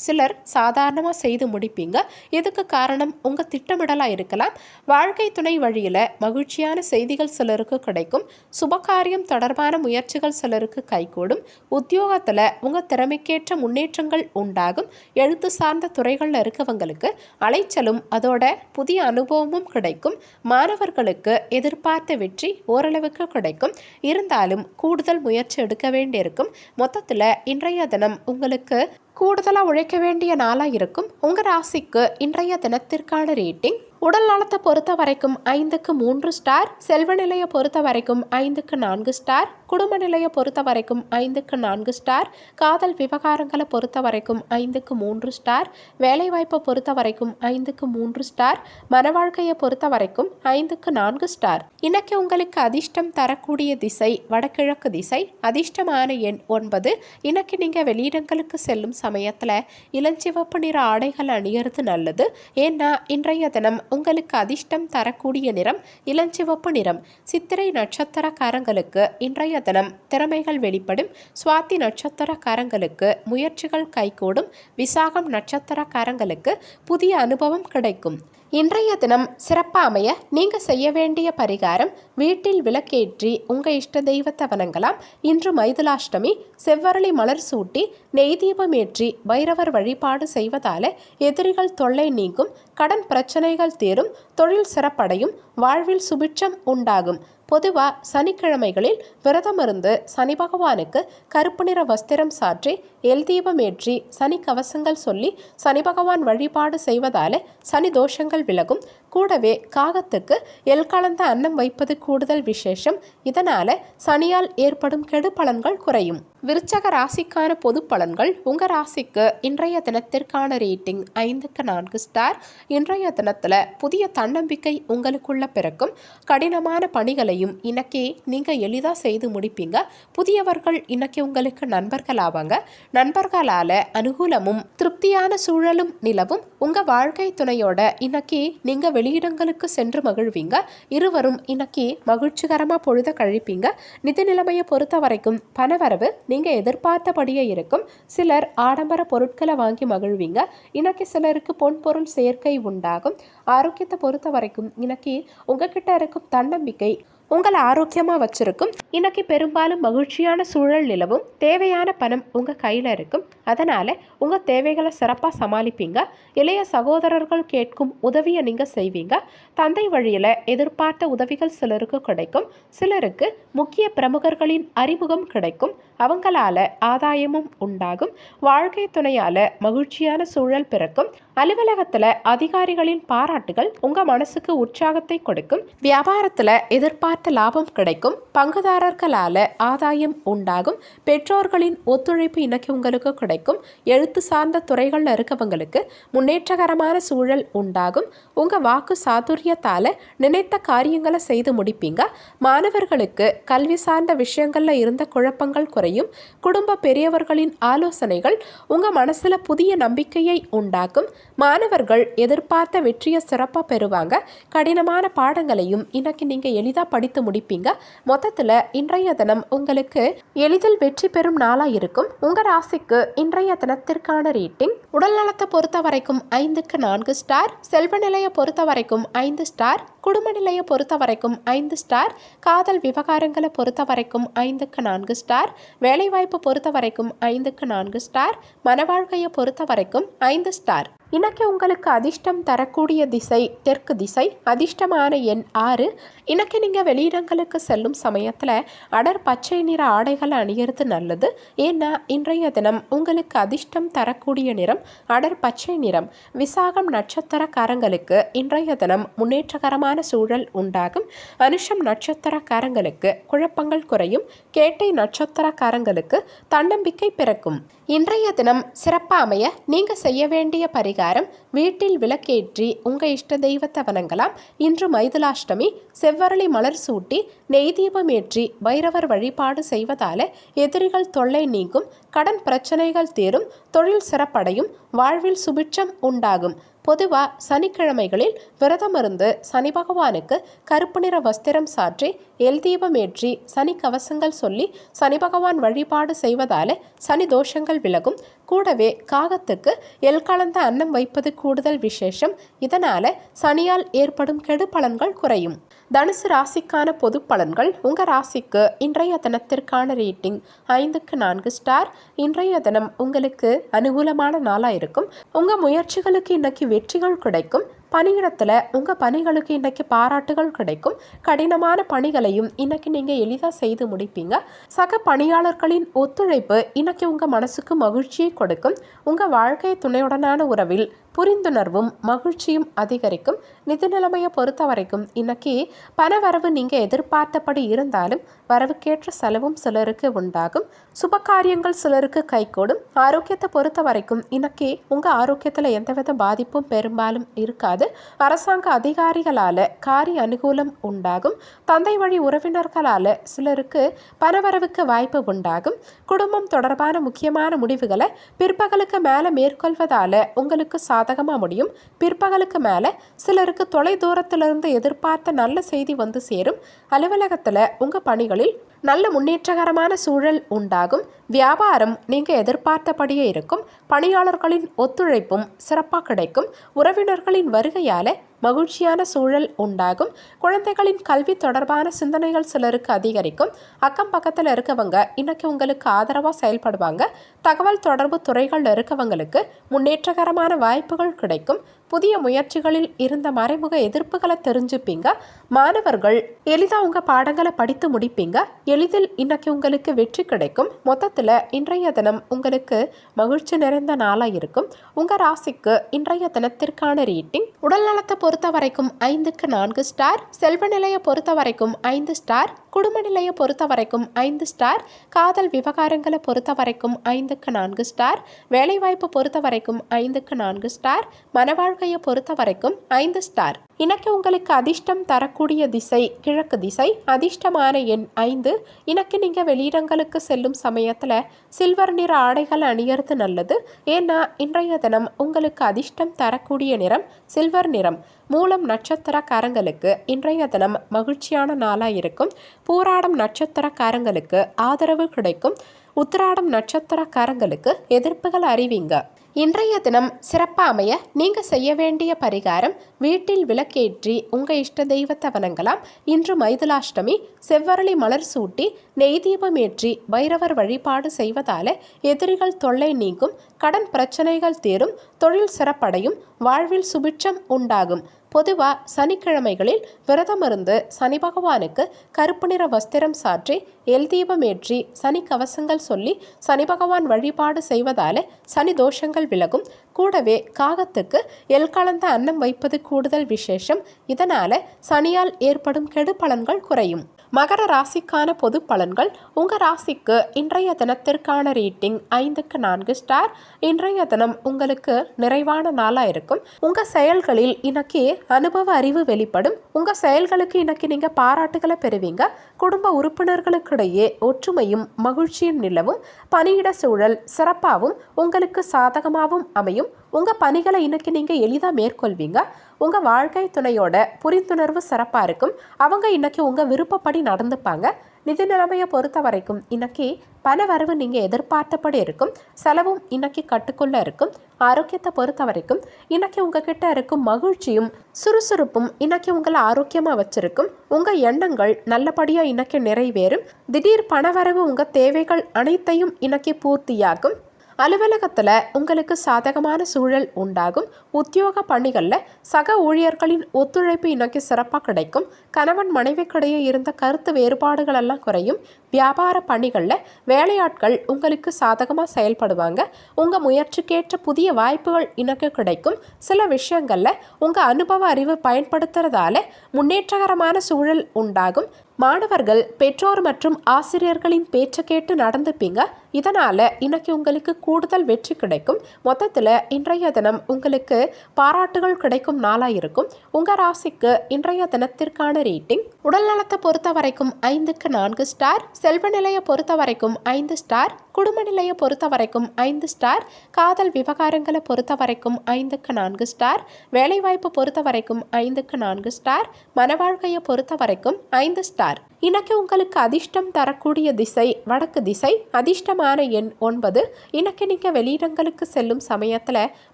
சிலர் சாதாரணமாக செய்து முடிப்பீங்க. இதுக்கு காரணம் உங்கள் திட்டமிடலாக இருக்கலாம். வாழ்க்கை துணை வழியில் மகிழ்ச்சியான செய்திகள் சிலருக்கு கிடைக்கும். சுபகாரியம் தொடர்பான முயற்சிகள் சிலருக்கு கைகூடும். உத்தியோகத்தில் உங்கள் திறமைக்கேற்ற முன்னேற்றங்கள் உண்டாகும். எழுத்து சார்ந்த துறைகளில் இருக்கவங்களுக்கு அலைச்சலும் அதோட புதிய அனுபவமும் கிடைக்கும். மாணவர்களுக்கு எதிர்பார்த்த வெற்றி ஓரளவுக்கு கிடைக்கும். இருந்தாலும் கூடுதல் முயற்சி எடுக்க வேண்டியிருக்கும். மொத்தத்தில் இன்றைய தினம் உங்களுக்கு கூடுதலாக உழைக்க வேண்டிய நாளாக இருக்கும். உங்கள் ராசிக்கு இன்றைய தினத்திற்கான ரேட்டிங் உடல் நலத்தை பொறுத்த வரைக்கும் 5க்கு 3 ஸ்டார், செல்வ நிலையை பொறுத்த வரைக்கும் 5க்கு 4 ஸ்டார், குடும்ப நிலையை பொறுத்த வரைக்கும் 5க்கு 4 ஸ்டார், காதல் விவகாரங்களை பொறுத்த வரைக்கும் 5க்கு 3 ஸ்டார், வேலைவாய்ப்பை பொறுத்த வரைக்கும் 5க்கு 3 ஸ்டார், மன வாழ்க்கையை பொறுத்த வரைக்கும் 5க்கு 4 ஸ்டார். இன்னைக்கு உங்களுக்கு அதிர்ஷ்டம் தரக்கூடிய திசை வடகிழக்கு திசை. அதிர்ஷ்டமான எண் 9. இன்னைக்கு நீங்கள் வெளியிடங்களுக்கு செல்லும் சமயத்தில் இளஞ்சிவப்பு நிற ஆடைகள் அணியறது நல்லது. ஏன்னா இன்றைய தினம் உங்களுக்கு அதிர்ஷ்டம் தரக்கூடிய நிறம் இளஞ்சிவப்பு நிறம். சித்திரை நட்சத்திரக்காரங்களுக்கு இன்றைய தினம் திறமைகள் வெளிப்படும். சுவாதி நட்சத்திரக்காரங்களுக்கு முயற்சிகள் கைகூடும். விசாகம் நட்சத்திரக்காரங்களுக்கு புதிய அனுபவம் கிடைக்கும். இன்றைய தினம் சிறப்பாக அமைய நீங்கள் செய்ய வேண்டிய பரிகாரம், வீட்டில் விளக்கேற்றி உங்கள் இஷ்ட தெய்வத்தை வணங்கலாம். இன்று மைதுலாஷ்டமி. செவ்வரளி மலர் சூட்டி நெய் தீபம் ஏற்றி பைரவர் வழிபாடு செய்வதால் எதிரிகள் தொல்லை நீங்கும். கடன் பிரச்சனைகள் தீரும். தொழில் சிறப்படையும். வாழ்வில் சுபிட்சம் உண்டாகும். பொதுவாக சனிக்கிழமைகளில் விரதமிருந்து சனி பகவானுக்கு கருப்பு நிற வஸ்திரம் சாற்றி எல் தீபம் ஏற்றி சனி கவசங்கள் சொல்லி சனி பகவான் வழிபாடு செய்வதால் சனி தோஷங்கள் விலகும். கூடவே காகத்துக்கு எல் கலந்த அன்னம் வைப்பது கூடுதல் விசேஷம். இதனால் சனியால் ஏற்படும் கெடு பலன்கள் குறையும். விருச்சக ராசிக்கான பொது பலன்கள். உங்கள் ராசிக்கு இன்றைய தினத்திற்கான ரேட்டிங் 5க்கு 4 ஸ்டார். இன்றைய தினத்தில் புதிய தன்னம்பிக்கை உங்களுக்குள்ள பிறக்கும். கடினமான பணிகளையும் இன்னைக்கு நீங்கள் எளிதாக செய்து முடிப்பீங்க. புதியவர்கள் இன்னைக்கு உங்களுக்கு நண்பர்கள் ஆவாங்க. நண்பர்களால் அனுகூலமும் திருப்தியான சூழலும் நிலவும். உங்கள் வாழ்க்கை துணையோட இன்னைக்கு நீங்கள் வெளியிடங்களுக்கு சென்று மகிழ்வீங்க. இருவரும் இன்னைக்கு மகிழ்ச்சிகரமாக பொழுத கழிப்பீங்க. நிதி நிலைமையை பொறுத்த வரைக்கும் பணவரவு நீங்கள் எதிர்பார்த்தபடியே இருக்கும். சிலர் ஆடம்பர பொருட்களை வாங்கி மகிழ்வீங்க. இன்னைக்கு சிலருக்கு பொன் பொருள் சேர்க்கை உண்டாகும். ஆரோக்கியத்தை பொறுத்த வரைக்கும் இன்னைக்கு உங்ககிட்ட இருக்கும் தன்னம்பிக்கை உங்களை ஆரோக்கியமாக வச்சிருக்கும். இன்னைக்கு பெரும்பாலும் மகிழ்ச்சியான சூழல் நிலவும். தேவையான பணம் உங்கள் கையில் இருக்கும். அதனால் உங்கள் தேவைகளை சிறப்பாக சமாளிப்பீங்க. இளைய சகோதரர்கள் கேட்கும் உதவியை நீங்கள் செய்வீங்க. தந்தை வழியில் எதிர்பார்த்த உதவிகள் சிலருக்கு கிடைக்கும். சிலருக்கு முக்கிய பிரமுகர்களின் அறிமுகம் கிடைக்கும். அவங்களால ஆதாயமும் உண்டாகும். வாழ்க்கை துணையால் மகிழ்ச்சியான சூழல் பிறக்கும். அலுவலகத்தில் அதிகாரிகளின் பாராட்டுகள் உங்கள் மனசுக்கு உற்சாகத்தை கொடுக்கும். வியாபாரத்தில் எதிர்பார்த்த லாபம் கிடைக்கும். பங்குதாரர்களால் ஆதாயம் உண்டாகும். பெற்றோர்களின் ஒத்துழைப்பு இன்னைக்கு உங்களுக்கு கிடைக்கும். எழுத்து சார்ந்த துறைகளில் இருக்கவங்களுக்கு முன்னேற்றகரமான சூழல் உண்டாகும். உங்கள் வாக்கு சாதுரியத்தால் நினைத்த காரியங்களை செய்து முடிப்பீங்க. மாணவர்களுக்கு கல்வி சார்ந்த விஷயங்களில் இருந்த குழப்பங்கள் குறையும். குடும்ப பெரியவர்களின் ஆலோசனைகள் உங்கள் மனசில் புதிய நம்பிக்கையை உண்டாக்கும். மாணவர்கள் எதிர்பார்த்த வெற்றியை சிறப்பாக பெறுவாங்க. கடினமான பாடங்களையும் இன்னைக்கு நீங்கள் எளிதாக படித்து முடிப்பீங்க. மொத்தத்தில் இன்றைய தினம் உங்களுக்கு எளிதில் வெற்றி பெறும் நாளாக இருக்கும். உங்கள் ராசிக்கு இன்றைய தினத்திற்கான ரேட்டிங் உடல் நலத்தை பொறுத்த வரைக்கும் 5க்கு 4 ஸ்டார், செல்வ நிலையை பொறுத்த வரைக்கும் 5 ஸ்டார், குடும்ப நிலையை பொறுத்த வரைக்கும் 5 ஸ்டார், காதல் விவகாரங்களை பொறுத்த வரைக்கும் 5க்கு 4 ஸ்டார், வேலைவாய்ப்பு பொறுத்த வரைக்கும் 5க்கு 4 ஸ்டார், மன வாழ்க்கையை பொறுத்த வரைக்கும் 5 ஸ்டார். இன்னைக்கு உங்களுக்கு அதிர்ஷ்டம் தரக்கூடிய திசை தெற்கு திசை. அதிர்ஷ்டமான எண் 6. இன்னைக்கு நீங்கள் வெளியிடங்களுக்கு செல்லும் சமயத்தில் அடர் பச்சை நிற ஆடைகளை அணியறது நல்லது. ஏன்னா இன்றைய தினம் உங்களுக்கு அதிர்ஷ்டம் தரக்கூடிய நிறம் அடர் பச்சை நிறம். விசாகம் நட்சத்திரக்காரங்களுக்கு இன்றைய தினம் முன்னேற்றகரமான சூழல் உண்டாகும். அனுஷம் நட்சத்திரக்காரங்களுக்கு குழப்பங்கள் குறையும். கேட்டை நட்சத்திரக்காரங்களுக்கு தன்னம்பிக்கை பிறக்கும். இன்றைய தினம் சிறப்பாக அமைய நீங்கள் செய்ய வேண்டிய பரிகாரம், வீட்டில் விளக்கேற்றி உங்கள் இஷ்ட தெய்வத்தை வணங்கலாம். இன்று மைதுலாஷ்டமி. செவ்வரளி மலர் சூட்டி நெய் தீபம் ஏற்றி பைரவர் வழிபாடு செய்வதால எதிரிகள் தொல்லை நீங்கும். கடன் பிரச்சனைகள் தீரும். தொழில் சிறப்படையும். வாழ்வில் சுபிட்சம் உண்டாகும். பொதுவாக சனிக்கிழமைகளில் விரதம் இருந்து சனி பகவானுக்கு கருப்பு நிற வஸ்திரம் சாற்றி எல் தீபம் ஏற்றி சனி கவசங்கள் சொல்லி சனி பகவான் வழிபாடு செய்வதால சனி தோஷங்கள் விலகும். கூடவே காகத்துக்கு எல் கலந்த அன்னம் வைப்பது கூடுதல் விசேஷம். இதனால சனியால் ஏற்படும் கெடு பலன்கள் குறையும். தனுசு ராசிக்கான பொது பலன்கள். உங்கள் ராசிக்கு இன்றைய தினத்திற்கான ரேட்டிங் 5க்கு 4 ஸ்டார். இன்றைய தினம் உங்களுக்கு அனுகூலமான நாளாக இருக்கும். உங்கள் முயற்சிகளுக்கு இன்னைக்கு வெற்றிகள் கிடைக்கும். பணியிடத்தில் உங்கள் பணிகளுக்கு இன்றைக்கி பாராட்டுகள் கிடைக்கும். கடினமான பணிகளையும் இன்றைக்கி நீங்கள் எளிதாக செய்து முடிப்பீங்க. சக பணியாளர்களின் ஒத்துழைப்பு இன்றைக்கி உங்கள் மனசுக்கு மகிழ்ச்சியை கொடுக்கும். உங்கள் வாழ்க்கை துணையுடனான உறவில் புரிந்துணர்வும் மகிழ்ச்சியும் அதிகரிக்கும். நிதி நிலைமையை பொறுத்த வரைக்கும் இன்னைக்கு பணவரவு நீங்கள் எதிர்பார்த்தபடி இருந்தாலும் வரவுக்கேற்ற செலவும் சிலருக்கு உண்டாகும். சுபகாரியங்கள் சிலருக்கு கைகூடும். ஆரோக்கியத்தை பொறுத்த வரைக்கும் இன்னைக்கு உங்கள் ஆரோக்கியத்தில் எந்தவித பாதிப்பும் பெரும்பாலும் இருக்காது. அரசாங்க அதிகாரிகளால் காரிய அனுகூலம் உண்டாகும். தந்தை வழி உறவினர்களால் சிலருக்கு பணவரவுக்கு வாய்ப்பு உண்டாகும். குடும்பம் தொடர்பான முக்கியமான முடிவுகளை பிற்பகலுக்கு மேலே மேற்கொள்வதால் உங்களுக்கு சாதகமாக முடியும். பிற்பகலுக்கு மேலே சிலருக்கு தொலை தூரத்திலிருந்து எதிர்பார்த்த நல்ல செய்தி வந்து சேரும். அலுவலகத்தில் உங்கள் பணிகளில் நல்ல முன்னேற்றகரமான சூழல் உண்டாகும். வியாபாரம் நீங்கள் எதிர்பார்த்தபடியே இருக்கும். பணியாளர்களின் ஒத்துழைப்பும் சிறப்பாக கிடைக்கும். உறவினர்களின் வருகையால் மகிழ்ச்சியான சூழல் உண்டாகும். குழந்தைகளின் கல்வி தொடர்பான சிந்தனைகள் சிலருக்கு அதிகரிக்கும். அக்கம் பக்கத்தில் இருக்கவங்க இன்னைக்கு உங்களுக்கு ஆதரவாக செயல்படுவாங்க. தகவல் தொடர்பு துறைகளில் இருக்கவங்களுக்கு முன்னேற்றகரமான வாய்ப்புகள் கிடைக்கும். புதிய முயற்சிகளில் இருந்த மறைமுக எதிர்ப்புகளை தெரிஞ்சுப்பீங்க. மாணவர்கள் எளிதாக உங்கள் பாடங்களை படித்து முடிப்பீங்க. எளிதில் இன்னைக்கு உங்களுக்கு வெற்றி கிடைக்கும். மொத்தத்தில் இன்றைய தினம் உங்களுக்கு மகிழ்ச்சி நிறைந்த நாளாக இருக்கும். உங்கள் ராசிக்கு இன்றைய தினத்திற்கான ரேட்டிங் உடல் நலத்தை பொறுத்த வரைக்கும் 5க்கு 4 ஸ்டார். செல்வ நிலையை பொறுத்த வரைக்கும் 5 ஸ்டார். குடும்ப நிலையை பொறுத்த வரைக்கும் 5 ஸ்டார். காதல் விவகாரங்களை பொறுத்த வரைக்கும் 5க்கு 4 ஸ்டார். வேலைவாய்ப்பு பொறுத்த வரைக்கும் 5க்கு 4 ஸ்டார். மனவாழ்க்கையை பொறுத்த வரைக்கும் 5 ஸ்டார். இன்னைக்கு உங்களுக்கு அதிர்ஷ்டம் தரக்கூடிய திசை கிழக்கு திசை. அதிர்ஷ்டமான எண் 5. இன்னைக்கு நீங்கள் வெளியிடங்களுக்கு செல்லும் சமயத்தில் சில்வர் நிற ஆடைகள் அணியறது நல்லது. ஏன்னா இன்றைய தினம் உங்களுக்கு அதிர்ஷ்டம் தரக்கூடிய நிறம் சில்வர் நிறம். மூலம் நட்சத்திரக்காரங்களுக்கு இன்றைய தினம் மகிழ்ச்சியான நாளாக இருக்கும். பூராடம் நட்சத்திரக்காரங்களுக்கு ஆதரவு கிடைக்கும். உத்திராடம் நட்சத்திரக்காரங்களுக்கு எதிர்ப்புகள் அறிவிங்க. இன்றைய தினம் சிறப்பாக அமைய நீங்கள் செய்ய வேண்டிய பரிகாரம், வீட்டில் விளக்கேற்றி உங்கள் இஷ்ட தெய்வத்தை வணங்கலாம். இன்று மைதுலாஷ்டமி. செவ்வரளி மலர் சூட்டி நெய் தீபம் ஏற்றி பைரவர் வழிபாடு செய்வதால எதிரிகள் தொல்லை நீங்கும். கடன் பிரச்சனைகள் தீரும். தொழில் சிறப்படையும். வாழ்வில் சுபிட்சம் உண்டாகும். பொதுவாக சனிக்கிழமைகளில் விரதம் இருந்து சனி பகவானுக்கு கருப்பு நிற வஸ்திரம் சாற்றி எல் தீபம் ஏற்றி சனி கவசங்கள் சொல்லி சனி பகவான் வழிபாடு செய்வதால சனி தோஷங்கள் விலகும். கூடவே காகத்துக்கு எல் கலந்த அன்னம் வைப்பது கூடுதல் விசேஷம். இதனால சனியால் ஏற்படும் கெடு பலன்கள் குறையும். மகர ராசிக்கான பொது பலன்கள். உங்கள் ராசிக்கு இன்றைய தினத்திற்கான ரேட்டிங் 5க்கு 4 ஸ்டார். இன்றைய தினம் உங்களுக்கு நிறைவான நாளாக இருக்கும். உங்கள் செயல்களில் இன்னைக்கு அனுபவ அறிவு வெளிப்படும். உங்கள் செயல்களுக்கு இன்னைக்கு நீங்கள் பாராட்டுகளை பெறுவீங்க. குடும்ப உறுப்பினர்களுக்கிடையே ஒற்றுமையும் மகிழ்ச்சியும் நிலவும். பணியிட சூழல் சிறப்பாகவும் உங்களுக்கு சாதகமாகவும் அமையும். உங்கள் பணிகளை இன்னைக்கு நீங்கள் எளிதாக மேற்கொள்வீங்க. உங்கள் வாழ்க்கை துணையோட புரிந்துணர்வு சிறப்பாக இருக்கும். அவங்க இன்னைக்கு உங்கள் விருப்பப்படி நடந்துப்பாங்க. நிதி நிலைமையை பொறுத்த வரைக்கும் இன்னைக்கு பண வரவு நீங்கள் எதிர்பார்த்தபடி இருக்கும். செலவும் இன்னைக்கு கட்டுக்குள்ளே இருக்கும். ஆரோக்கியத்தை பொறுத்த வரைக்கும் இன்னைக்கு உங்ககிட்ட இருக்கும் மகிழ்ச்சியும் சுறுசுறுப்பும் இன்னைக்கு உங்களை ஆரோக்கியமாக வச்சிருக்கும். உங்கள் எண்ணங்கள் நல்லபடியாக இன்னைக்கு நிறைவேறும். திடீர் பணவரவு உங்கள் தேவைகள் அனைத்தையும் இன்னைக்கு பூர்த்தியாகும். அலுவலகத்தில் உங்களுக்கு சாதகமான சூழல் உண்டாகும். உத்தியோக பணிகளில் சக ஊழியர்களின் ஒத்துழைப்பு இன்னைக்கு சிறப்பாக கிடைக்கும். கணவன் மனைவிக்கிடையே இருந்த கருத்து வேறுபாடுகள் எல்லாம் குறையும். வியாபார பணிகளில் வேலையாட்கள் உங்களுக்கு சாதகமாக செயல்படுவாங்க. உங்கள் முயற்சிக்கேற்ற புதிய வாய்ப்புகள் இன்னைக்கு கிடைக்கும். சில விஷயங்களில் உங்கள் அனுபவ அறிவு பயன்படுத்துறதால முன்னேற்றகரமான சூழல் உண்டாகும். மாணவர்கள் பெற்றோர் மற்றும் ஆசிரியர்களின் பேச்சை கேட்டு நடந்துப்பீங்க. இதனால் இன்னைக்கு உங்களுக்கு கூடுதல் வெற்றி கிடைக்கும். மொத்தத்தில் இன்றைய தினம் உங்களுக்கு பாராட்டுகள் கிடைக்கும் நாளாக இருக்கும். உங்கள் ராசிக்கு இன்றைய தினத்திற்கான ரேட்டிங் உடல் நலத்தை பொறுத்த வரைக்கும் 5க்கு 4 ஸ்டார், செல்வ நிலையை பொறுத்த வரைக்கும் 5 ஸ்டார், குடும்ப நிலையை பொறுத்த வரைக்கும் 5 ஸ்டார், காதல் விவகாரங்களை பொறுத்த வரைக்கும் 5க்கு 4 ஸ்டார், வேலைவாய்ப்பு பொறுத்த வரைக்கும் 5க்கு 4 ஸ்டார், மனவாழ்க்கையை பொறுத்த வரைக்கும் 5 ஸ்டார். இன்னைக்கு உங்களுக்கு அதிர்ஷ்டம் தரக்கூடிய திசை வடக்கு திசை. அதிர்ஷ்டமான எண் 9. இன்னைக்கு நீங்கள் வெளியிடங்களுக்கு செல்லும் சமயத்தில்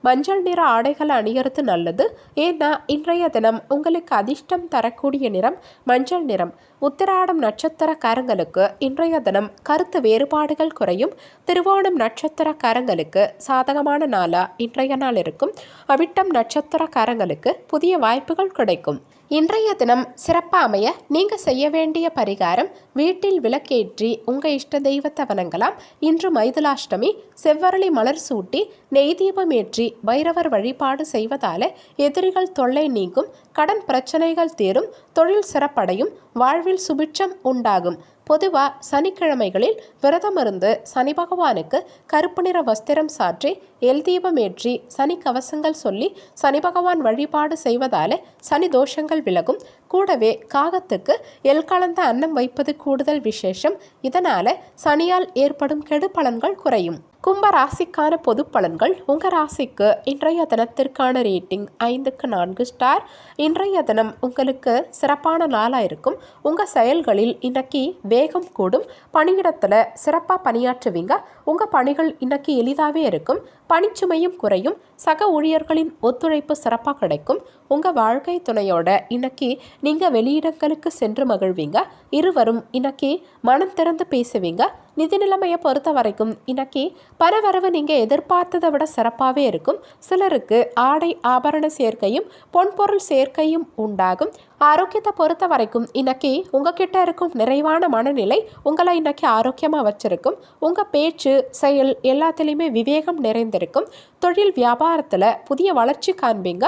மஞ்சள் நிற ஆடைகளை அணியறது நல்லது. ஏன்னா இன்றைய தினம் உங்களுக்கு அதிர்ஷ்டம் தரக்கூடிய நிறம் மஞ்சள் நிறம். உத்திராடம் நட்சத்திரக்காரங்களுக்கு இன்றைய தினம் கருத்து வேறுபாடுகள் குறையும். திருவோணம் நட்சத்திரக்காரங்களுக்கு சாதகமான நாளா இன்றைய நாள் இருக்கும். அவிட்டம் நட்சத்திரக்காரங்களுக்கு புதிய வாய்ப்புகள் கிடைக்கும். இன்றைய தினம் சிறப்பாக அமைய நீங்கள் செய்ய வேண்டிய பரிகாரம், வீட்டில் விளக்கேற்றி உங்கள் இஷ்ட தெய்வத்தை வணங்கலாம். இன்று மைதுலாஷ்டமி. செவ்வரளி மலர் சூட்டி நெய் தீபம் ஏற்றி பைரவர் வழிபாடு செய்வதால் எதிரிகள் தொல்லை நீங்கும். கடன் பிரச்சனைகள் தீரும். தொழில் சிறப்படையும். வாழ்வில் சுபிட்சம் உண்டாகும். பொதுவாக சனிக்கிழமைகளில் விரதம் இருந்து சனி பகவானுக்கு கருப்பு நிற வஸ்திரம் சாற்றி எல் தீபம் ஏற்றி சனி கவசங்கள் சொல்லி சனி பகவான் வழிபாடு செய்வதால் சனி தோஷங்கள் விலகும். கூடவே காகத்துக்கு எல் கலந்த அன்னம் வைப்பது கூடுதல் விசேஷம். இதனால் சனியால் ஏற்படும் கெடு பலன்கள் குறையும். கும்ப ராசிக்கான பொது பலன்கள். உங்கள் ராசிக்கு இன்றைய தினத்திற்கான ரேட்டிங் 5க்கு 4 ஸ்டார். இன்றைய தினம் உங்களுக்கு சிறப்பான நாளாக இருக்கும். உங்கள் செயல்களில் இன்னைக்கு வேகம் கூடும். பணியிடத்தில் சிறப்பாக பணியாற்றுவீங்க. உங்கள் பணிகள் இன்னைக்கு எளிதாகவே இருக்கும். பணிச்சுமையும் குறையும். சக ஊழியர்களின் ஒத்துழைப்பு சிறப்பாக கிடைக்கும். உங்கள் வாழ்க்கை துணையோட இன்னைக்கு நீங்கள் வெளியிடங்களுக்கு சென்று மகிழ்வீங்க. இருவரும் இன்னைக்கு மனம் திறந்து பேசுவீங்க. நிதி நிலைமையை பொறுத்த வரைக்கும் இன்னைக்கு பணவரவு நீங்கள் எதிர்பார்த்ததை விட சிறப்பாகவே இருக்கும். சிலருக்கு ஆடை ஆபரண சேர்க்கையும் பொன்பொருள் சேர்க்கையும் உண்டாகும். ஆரோக்கியத்தை பொறுத்த வரைக்கும் இன்னைக்கு உங்ககிட்ட இருக்கும் நிறைவான மனநிலை உங்களை இன்னைக்கு ஆரோக்கியமாக வச்சிருக்கும். உங்கள் பேச்சு செயல் எல்லாத்துலேயுமே விவேகம் நிறைந்திருக்கும். தொழில் வியாபாரத்தில் புதிய வளர்ச்சி காண்பீங்க.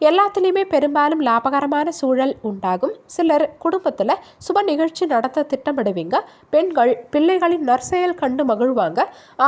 எல்லாத்துலேயுமே பெரும்பாலும் லாபகரமான சூழல் உண்டாகும். சிலர் குடும்பத்தில் சுப நிகழ்ச்சி நடத்த திட்டமிடுவீங்க. பெண்கள் பிள்ளைகளின் நற்செயல் கண்டு மகிழ்வாங்க.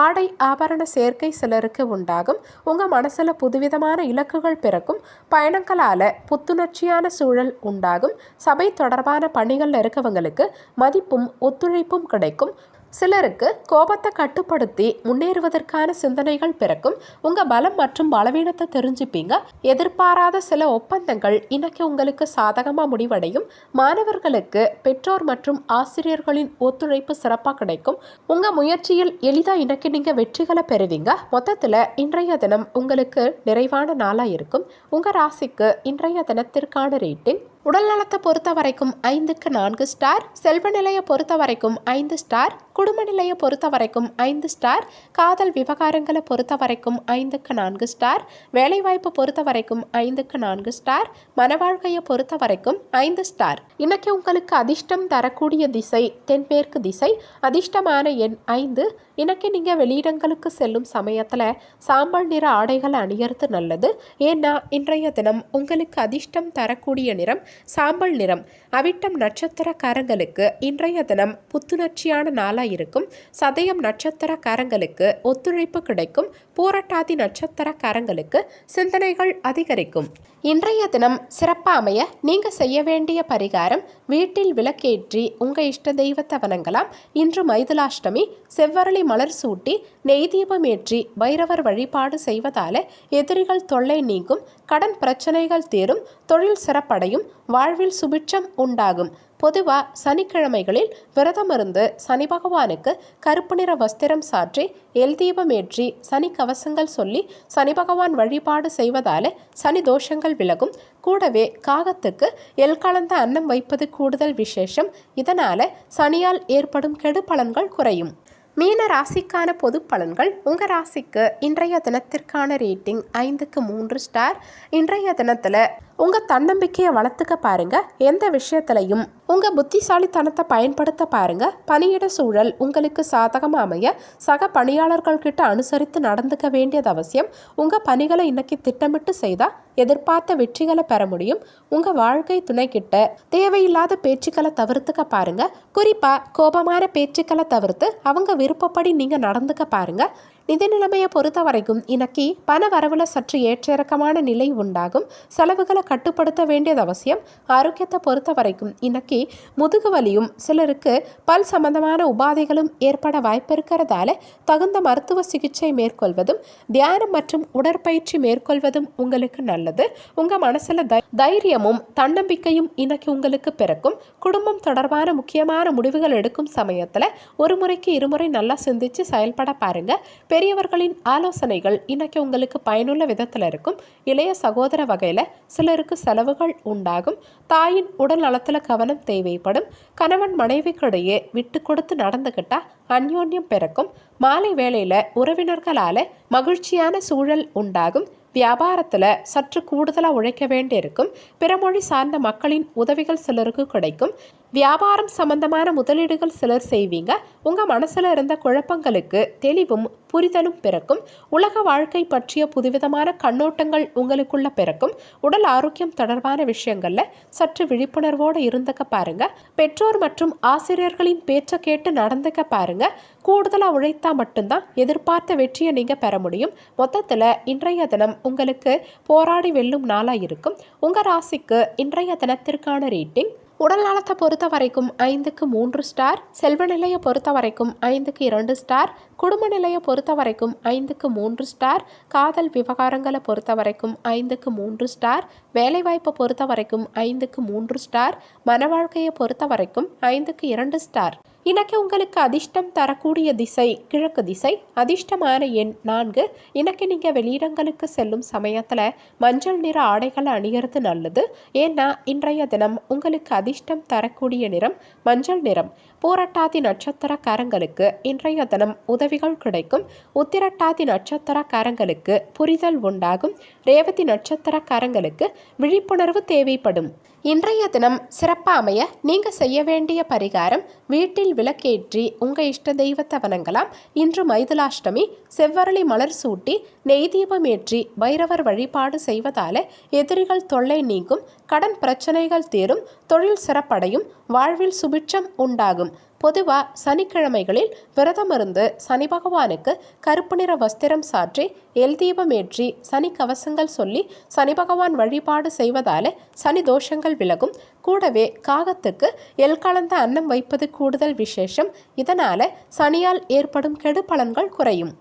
ஆடை ஆபரண சேர்க்கை சிலருக்கு உண்டாகும். உங்கள் மனசில் புதுவிதமான இலக்குகள் பிறக்கும். பயணங்களால் புத்துணர்ச்சியான சூழல் உண்டாகும். சபை தொடர்பான பணிகளில் இருக்கவங்களுக்கு மதிப்பும் ஒத்துழைப்பும் கிடைக்கும். சிலருக்கு கோபத்தை கட்டுப்படுத்தி முன்னேறுவதற்கான சிந்தனைகள் பிறக்கும். உங்கள் பலம் மற்றும் பலவீனத்தை தெரிஞ்சுப்பீங்க. எதிர்பாராத சில ஒப்பந்தங்கள் இன்னைக்கு உங்களுக்கு சாதகமாக முடிவடையும். மாணவர்களுக்கு பெற்றோர் மற்றும் ஆசிரியர்களின் ஒத்துழைப்பு சிறப்பாக கிடைக்கும். உங்கள் முயற்சியில் எளிதாக இன்னைக்கு நீங்கள் வெற்றிகளை பெறுவீங்க. மொத்தத்தில் இன்றைய தினம் உங்களுக்கு நிறைவான நாளாக இருக்கும். உங்கள் ராசிக்கு இன்றைய தினத்திற்கான ரேட்டிங் உடல் நலத்தை பொறுத்த வரைக்கும் 5க்கு 4 ஸ்டார், செல்வ நிலையை பொறுத்த வரைக்கும் 5 ஸ்டார், குடும்ப நிலையை பொறுத்த வரைக்கும் 5 ஸ்டார், காதல் விவகாரங்களை பொறுத்த வரைக்கும் 5க்கு 4 ஸ்டார், வேலைவாய்ப்பு பொறுத்த வரைக்கும் 5க்கு 4 ஸ்டார், மனவாழ்க்கையை பொறுத்த வரைக்கும் 5 ஸ்டார். இன்னைக்கு உங்களுக்கு அதிர்ஷ்டம் தரக்கூடிய திசை தென்மேற்கு திசை. அதிர்ஷ்டமான எண் 5. இன்னைக்கு நீங்கள் வெளியிடங்களுக்கு செல்லும் சமயத்தில் சாம்பல் நிற ஆடைகளை அணியறது நல்லது. ஏன்னா இன்றைய தினம் உங்களுக்கு அதிர்ஷ்டம் தரக்கூடிய நிறம் சாம்பல் நிறம். அவிட்டம் நட்சத்திரக்காரங்களுக்கு இன்றைய தினம் புத்துணர்ச்சியான நாளாக இருக்கும். சதயம் நட்சத்திரக்காரங்களுக்கு ஒத்துழைப்பு கிடைக்கும். பூரட்டாதி நட்சத்திரக்காரங்களுக்கு சிந்தனைகள் அதிகரிக்கும். இன்றைய தினம் சிறப்பாக அமைய நீங்கள் செய்ய வேண்டிய பரிகாரம், வீட்டில் விளக்கேற்றி உங்கள் இஷ்ட தெய்வத்தை வணங்கலாம். இன்று மைதுலாஷ்டமி. செவ்வரளி மலர் சூட்டி நெய் தீபம் ஏற்றி பைரவர் வழிபாடு செய்வதால எதிரிகள் தொல்லை நீங்கும். கடன் பிரச்சனைகள் தீரும். தொழில் சிறப்படையும். வாழ்வில் சுபிட்சம் உண்டாகும். பொதுவாக சனிக்கிழமைகளில் விரதம் இருந்து சனி பகவானுக்கு கருப்பு நிற வஸ்திரம் சாற்றி எல் தீபம் ஏற்றி சனி கவசங்கள் சொல்லி சனி பகவான் வழிபாடு செய்வதால் சனி தோஷங்கள் விலகும். கூடவே காகத்துக்கு எல் கலந்த அன்னம் வைப்பது கூடுதல் விசேஷம். இதனால் சனியால் ஏற்படும் கெடு பலன்கள் குறையும். மீன ராசிக்கான பொது பலன்கள். உங்கள் ராசிக்கு இன்றைய தினத்திற்கான ரேட்டிங் 5க்கு 3 ஸ்டார். இன்றைய தினத்தில் உங்கள் தன்னம்பிக்கையை வளர்த்துக்க பாருங்கள். எந்த விஷயத்துலையும் உங்கள் புத்திசாலித்தனத்தை பயன்படுத்த பாருங்கள். பணியிட சூழல் உங்களுக்கு சாதகமாக அமைய சக பணியாளர்கள்கிட்ட அனுசரித்து நடந்துக்க வேண்டியது அவசியம். உங்கள் பணிகளை இன்னைக்கு திட்டமிட்டு செய்தால் எதிர்பார்த்த வெற்றிகளை பெற முடியும். உங்கள் வாழ்க்கை துணைக்கிட்ட தேவையில்லாத பேச்சுக்களை தவிர்த்துக்க பாருங்க. குறிப்பாக கோபமான பேச்சுக்களை தவிர்த்து அவங்க விருப்பப்படி நீங்கள் நடந்துக்க பாருங்க. நிதி நிலைமையை பொறுத்த வரைக்கும் இன்னைக்கு பண வரவுல சற்று ஏற்றிறக்கமான நிலை உண்டாகும். செலவுகளை கட்டுப்படுத்த வேண்டியது அவசியம். ஆரோக்கியத்தை பொறுத்த வரைக்கும் இன்னைக்கு முதுகு வலியும் சிலருக்கு பல் சம்பந்தமான உபாதைகளும் ஏற்பட வாய்ப்பு இருக்கிறதால தகுந்த மருத்துவ சிகிச்சை மேற்கொள்வதும் தியானம் மற்றும் உடற்பயிற்சி மேற்கொள்வதும் உங்களுக்கு நல்லது. உங்க மனசுல தைரியமும் தன்னம்பிக்கையும் இன்னைக்கு உங்களுக்கு பிறக்கும். குடும்பம் தொடர்பான முக்கியமான முடிவுகள் எடுக்கும் சமயத்துல ஒரு முறைக்கு இருமுறை நல்லா சிந்திச்சு செயல்பட பாருங்க. பெரியவர்களின் ஆலோசனைகள் இன்னைக்கு உங்களுக்கு பயனுள்ள விதத்தில் இருக்கும். இளைய சகோதர வகையில் சிலருக்கு செலவுகள் உண்டாகும். தாயின் உடல் நலத்தில் கவனம் தேவைப்படும். கணவன் மனைவிக்கிடையே விட்டு கொடுத்து நடந்துக்கிட்டா அந்யோன்யம் பிறக்கும். மாலை வேளையில் உறவினர்களால் மகிழ்ச்சியான சூழல் உண்டாகும். வியாபாரத்தில் சற்று கூடுதலாக உழைக்க வேண்டியிருக்கும். பிறமொழி சார்ந்த மக்களின் உதவிகள் சிலருக்கு கிடைக்கும். வியாபாரம் சம்பந்தமான முதலீடுகள் சிலர் செய்வீங்க. உங்கள் மனசில் இருந்த குழப்பங்களுக்கு தெளிவும் புரிதலும் பிறக்கும். உலக வாழ்க்கை பற்றிய புதுவிதமான கண்ணோட்டங்கள் உங்களுக்குள்ள பிறக்கும். உடல் ஆரோக்கியம் தொடர்பான விஷயங்களில் சற்று விழிப்புணர்வோடு இருந்துக்க பாருங்க. பெற்றோர் மற்றும் ஆசிரியர்களின் பேச்சை கேட்டு நடந்துக்க பாருங்க. கூடுதலாக உழைத்தா மட்டும்தான் எதிர்பார்த்த வெற்றியை நீங்கள் பெற முடியும். மொத்தத்தில் இன்றைய தினம் உங்களுக்கு போராடி வெல்லும் நாளாக இருக்கும். உங்கள் ராசிக்கு இன்றைய தினத்திற்கான ரேட்டிங். உடல் நலத்தை பொறுத்த வரைக்கும் 5க்கு 3 ஸ்டார். செல்வ நிலையை பொறுத்த வரைக்கும் 5க்கு 2 ஸ்டார். குடும்ப நிலையை பொறுத்த வரைக்கும் 5க்கு 3 ஸ்டார். காதல் விவகாரங்களை பொறுத்த வரைக்கும் 5க்கு 3 ஸ்டார். வேலைவாய்ப்பை பொறுத்த வரைக்கும் 5க்கு 3 ஸ்டார். மன வாழ்க்கையை பொறுத்த வரைக்கும் 5க்கு 2 ஸ்டார். இன்னைக்கு உங்களுக்கு அதிர்ஷ்டம் தரக்கூடிய திசை கிழக்கு திசை. அதிர்ஷ்டமான எண் 4. இன்னைக்கு நீங்கள் வெளியிடங்களுக்கு செல்லும் சமயத்தில் மஞ்சள் நிற ஆடைகளை அணிகிறது நல்லது. ஏன்னா இன்றைய தினம் உங்களுக்கு அதிர்ஷ்டம் தரக்கூடிய நிறம் மஞ்சள் நிறம். பூரட்டாதி நட்சத்திரக்காரங்களுக்கு இன்றைய தினம் உதவிகள் கிடைக்கும். உத்திரட்டாதி நட்சத்திரக்காரங்களுக்கு புரிதல் உண்டாகும். ரேவதி நட்சத்திரக்காரங்களுக்கு விழிப்புணர்வு தேவைப்படும். இன்றைய தினம் சிறப்பாக அமைய நீங்கள் செய்ய வேண்டிய பரிகாரம், வீட்டில் விளக்கேற்றி உங்கள் இஷ்ட தெய்வத்தை வணங்கலாம். இன்று மைதுளாஷ்டமி. செவ்வரளி மலர் சூட்டி நெய் தீபம் ஏற்றி பைரவர் வழிபாடு செய்வதால எதிரிகள் தொல்லை நீங்கும். கடன் பிரச்சனைகள் தீரும். தொழில் சிறப்படையும். வாழ்வில் சுபிட்சம் உண்டாகும். பொதுவாக சனிக்கிழமைகளில் விரதம் இருந்து சனி பகவானுக்கு கருப்பு நிற வஸ்திரம் சாற்றி எல் தீபம் ஏற்றி சனி கவசங்கள் சொல்லி சனி பகவான் வழிபாடு செய்வதால சனி தோஷங்கள் விலகும். கூடவே காகத்துக்கு எல் கலந்த அன்னம் வைப்பது கூடுதல் விசேஷம். இதனால சனியால் ஏற்படும் கெடு பலன்கள் குறையும்.